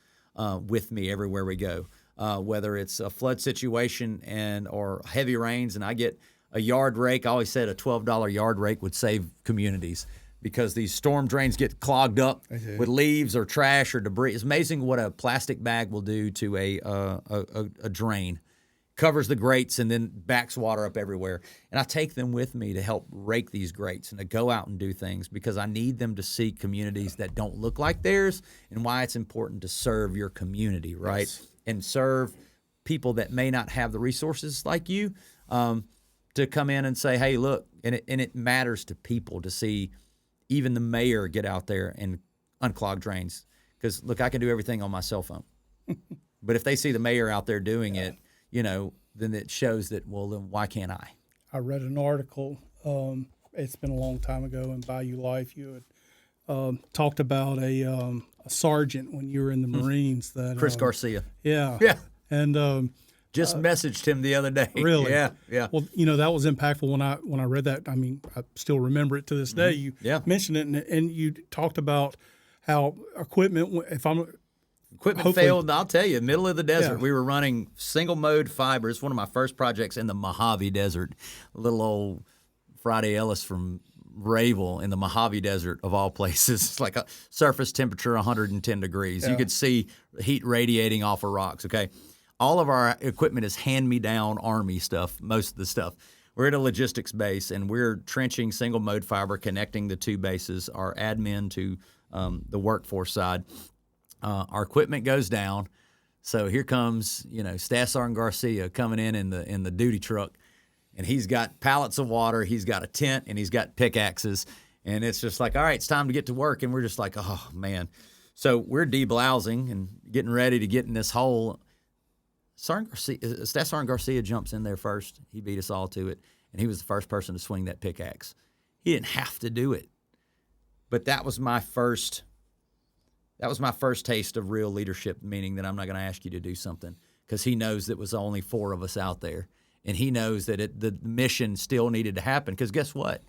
with me everywhere we go, whether it's a flood situation or heavy rains, and I get a yard rake. I always said a $12 yard rake would save communities because these storm drains get clogged up with leaves or trash or debris. It's amazing what a plastic bag will do to a drain. Covers the grates and then backs water up everywhere. And I take them with me to help rake these grates and to go out and do things because I need them to see communities that don't look like theirs and why it's important to serve your community, right? Yes. And serve people that may not have the resources like you to come in and say, hey, look, and it matters to people to see even the mayor get out there and unclog drains. Because, look, I can do everything on my cell phone. But if they see the mayor out there doing it, then it shows that, well, then why can't I? I read an article, it's been a long time ago, in Bayou Life. You had talked about a sergeant when you were in the Marines. That Chris Garcia. Yeah. Yeah. And just messaged him the other day. Really? Yeah. Well, that was impactful when I read that. I mean, I still remember it to this day. You mentioned it, and you talked about how equipment, Equipment failed, I'll tell you, middle of the desert. We were running single-mode fiber. It's one of my first projects in the Mojave Desert. Little old Friday Ellis from Rayville in the Mojave Desert, of all places. It's like a surface temperature 110 degrees. Yeah. You could see heat radiating off of rocks, okay? All of our equipment is hand-me-down Army stuff, most of the stuff. We're at a logistics base, and we're trenching single-mode fiber, connecting the two bases, our admin to the workforce side. Our equipment goes down, so here comes Staff Sergeant Garcia coming in the duty truck, and he's got pallets of water, he's got a tent, and he's got pickaxes, and it's just like, all right, it's time to get to work, and we're just like, oh man. So we're deblousing and getting ready to get in this hole. Staff Sergeant Garcia jumps in there first. He beat us all to it, and he was the first person to swing that pickaxe. He didn't have to do it, but that was my first taste of real leadership, meaning that I'm not going to ask you to do something because he knows that was only 4 of us out there. And he knows that the mission still needed to happen because guess what?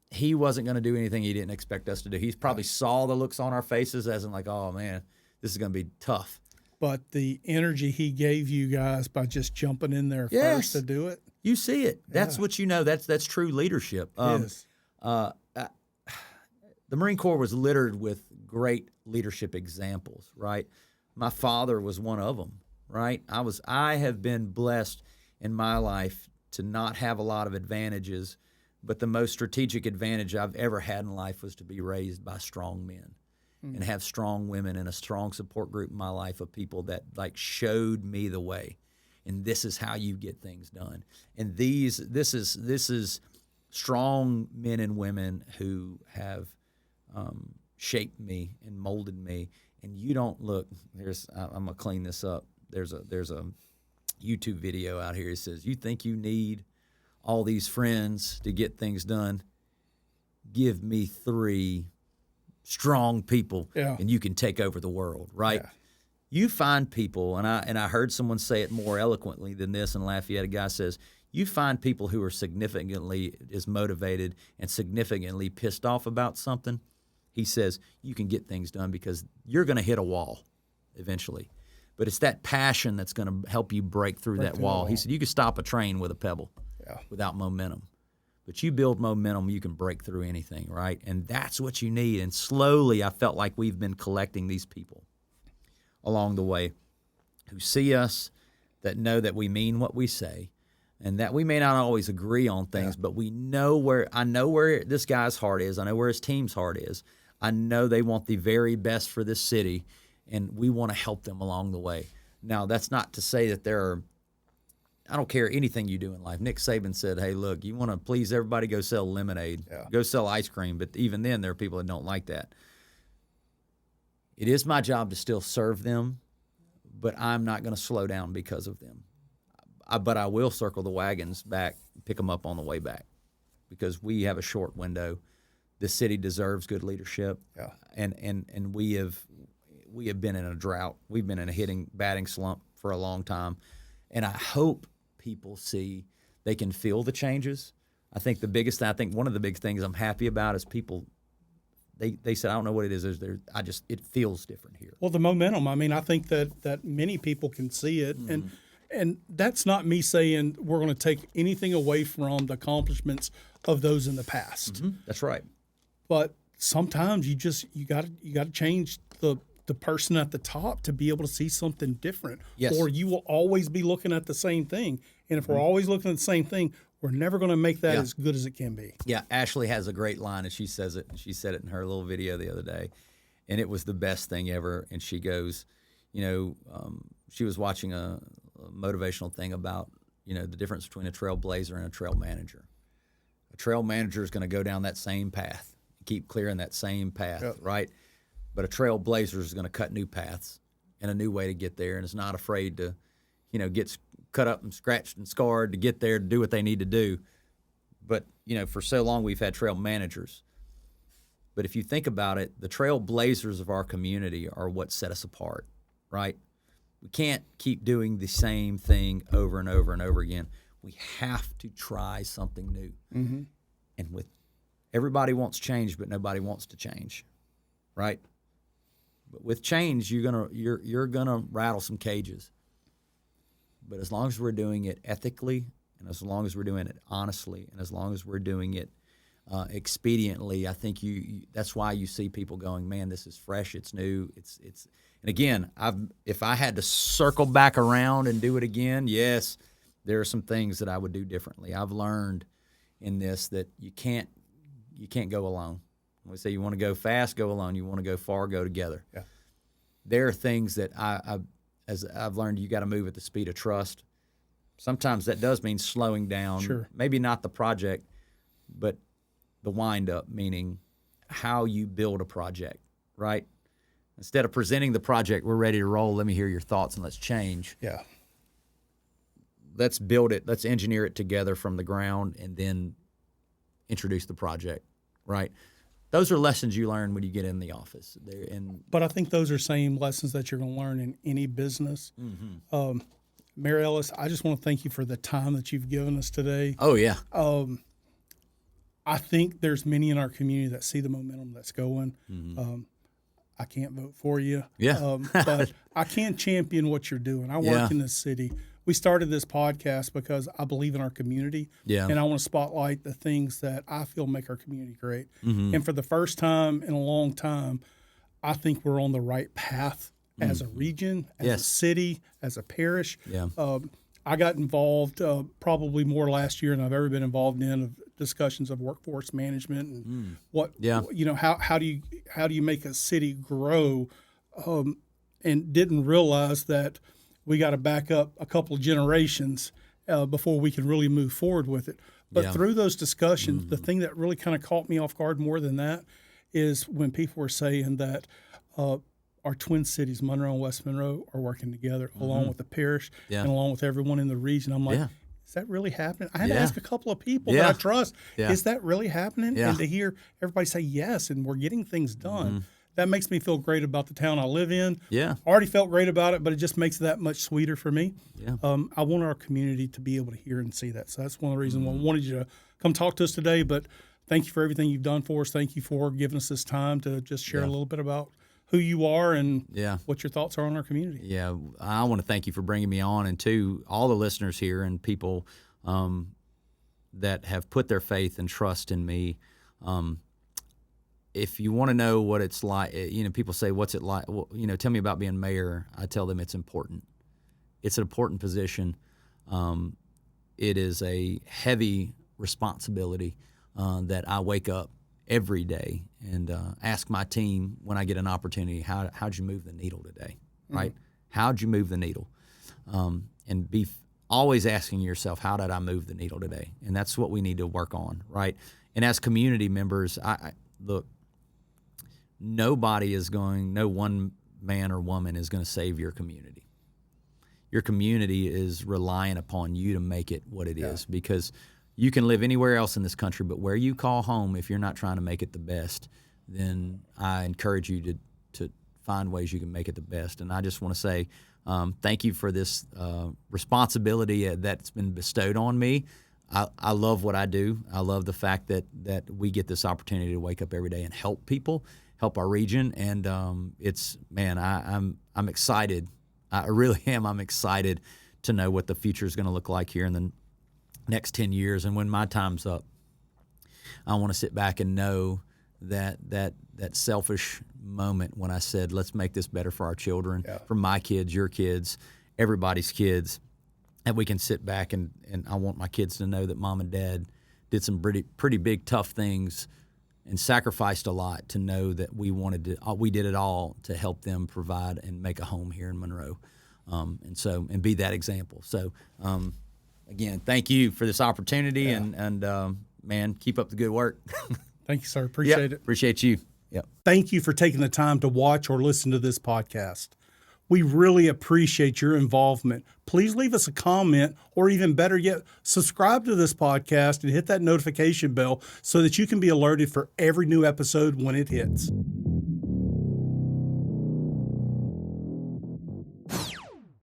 He wasn't going to do anything he didn't expect us to do. He probably saw the looks on our faces as in like, oh, man, this is going to be tough. But the energy he gave you guys by just jumping in there first to do it. You see it. That's what you know. That's true leadership. Yes. The Marine Corps was littered with great leadership examples, right? My father was one of them, right? I have been blessed in my life to not have a lot of advantages, but the most strategic advantage I've ever had in life was to be raised by strong men and have strong women and a strong support group in my life of people that showed me the way. And this is how you get things done. And this is strong men and women who have shaped me and molded me. And you don't look. I'm gonna clean this up. There's a YouTube video out here. It says, "You think you need all these friends to get things done? Give me 3 strong people, and you can take over the world." Right? Yeah. You find people, and I heard someone say it more eloquently than this in Lafayette. A guy says, you find people who are significantly as motivated and significantly pissed off about something. He says, you can get things done because you're going to hit a wall eventually. But it's that passion that's going to help you break through that wall. He said, you can stop a train with a pebble without momentum. But you build momentum, you can break through anything, right? And that's what you need. And slowly I felt like we've been collecting these people along the way who see us, that know that we mean what we say, and that we may not always agree on things, but I know where this guy's heart is. I know where his team's heart is. I know they want the very best for this city, and we want to help them along the way. Now, that's not to say that there are I don't care anything you do in life. Nick Saban said, hey, look, you want to please everybody, go sell lemonade, go sell ice cream. But even then, there are people that don't like that. It is my job to still serve them, but I'm not going to slow down because of them. But I will circle the wagons back, pick them up on the way back, because we have a short window. This city deserves good leadership, and we have been in a drought. We've been in a batting slump for a long time, and I hope people see they can feel the changes. I think one of the big things I'm happy about is people. They said, I don't know what it is. It feels different here. Well, the momentum. I mean, I think that many people can see it, and that's not me saying we're going to take anything away from the accomplishments of those in the past. That's right. But sometimes you got to change the person at the top to be able to see something different. Yes. Or you will always be looking at the same thing. And if we're always looking at the same thing, we're never going to make that as good as it can be. Yeah, Ashley has a great line, and she says it. She said it in her little video the other day, and it was the best thing ever. And she goes, she was watching a motivational thing about, the difference between a trailblazer and a trail manager. A trail manager is going to go down that same path, keep clearing that same path, right? But a trailblazer is going to cut new paths and a new way to get there, and is not afraid to, get cut up and scratched and scarred to get there to do what they need to do. But, for so long we've had trail managers. But if you think about it, the trailblazers of our community are what set us apart, right? We can't keep doing the same thing over and over and over again. We have to try something new. Mm-hmm. And everybody wants change, but nobody wants to change, right? But with change, you're gonna rattle some cages. But as long as we're doing it ethically, and as long as we're doing it honestly, and as long as we're doing it expediently, I think that's why you see people going, man, this is fresh, it's new, it's. And again, if I had to circle back around and do it again, yes, there are some things that I would do differently. I've learned in this that you can't go alone. When we say you want to go fast, go alone. You want to go far, go together. Yeah. There are things that as I've learned, you got to move at the speed of trust. Sometimes that does mean slowing down. Sure. Maybe not the project, but the wind up, meaning how you build a project, right? Instead of presenting the project, we're ready to roll. Let me hear your thoughts and let's change. Yeah. Let's build it. Let's engineer it together from the ground and then introduce the project, right? Those are lessons you learn when you get in the office. But I think those are same lessons that you're going to learn in any business. Mm-hmm. Mayor Ellis, I just want to thank you for the time that you've given us today. Oh, yeah. I think there's many in our community that see the momentum that's going. Mm-hmm. I can't vote for you. Yeah. But I can champion what you're doing. I work in this city. We started this podcast because I believe in our community, and I want to spotlight the things that I feel make our community great. Mm-hmm. And for the first time in a long time, I think we're on the right path as a region, as a city, as a parish. Yeah. I got involved probably more last year than I've ever been involved in of discussions of workforce management and how do you make a city grow, and didn't realize that we got to back up a couple of generations before we can really move forward with it. But through those discussions, the thing that really kind of caught me off guard more than that is when people were saying that our twin cities, Monroe and West Monroe, are working together along with the parish and along with everyone in the region. I'm like, is that really happening? I had to ask a couple of people that I trust, is that really happening? And to hear everybody say yes, and we're getting things done. That makes me feel great about the town I live in. Yeah. I already felt great about it, but it just makes it that much sweeter for me. Yeah. I want our community to be able to hear and see that. So that's one of the reasons why I wanted you to come talk to us today. But thank you for everything you've done for us. Thank you for giving us this time to just share a little bit about who you are and what your thoughts are on our community. Yeah, I want to thank you for bringing me on, and to all the listeners here and people that have put their faith and trust in me. If you want to know what it's like, people say, what's it like? Well, tell me about being mayor. I tell them it's important. It's an important position. It is a heavy responsibility that I wake up every day and ask my team when I get an opportunity, how'd you move the needle today, right? How'd you move the needle? And be always asking yourself, how did I move the needle today? And that's what we need to work on, right? And as community members, I look, no one man or woman is going to save your community. Your community is relying upon you to make it what it is, because you can live anywhere else in this country, but where you call home, if you're not trying to make it the best, then I encourage you to find ways you can make it the best. And I just want to say thank you for this responsibility that's been bestowed on me. I love what I do. I love the fact that we get this opportunity to wake up every day and help people, help our region, and I'm excited. I really am. I'm excited to know what the future is going to look like here in the next 10 years. And when my time's up, I want to sit back and know that selfish moment when I said, let's make this better for our children, for my kids, your kids, everybody's kids, and we can sit back and I want my kids to know that mom and dad did some pretty big, tough things and sacrificed a lot to know that we did it all to help them provide and make a home here in Monroe, and be that example. So, again, thank you for this opportunity, and man, keep up the good work. Thank you, sir. Appreciate it. Appreciate you. Yep. Thank you for taking the time to watch or listen to this podcast. We really appreciate your involvement. Please leave us a comment, or even better yet, subscribe to this podcast and hit that notification bell so that you can be alerted for every new episode when it hits.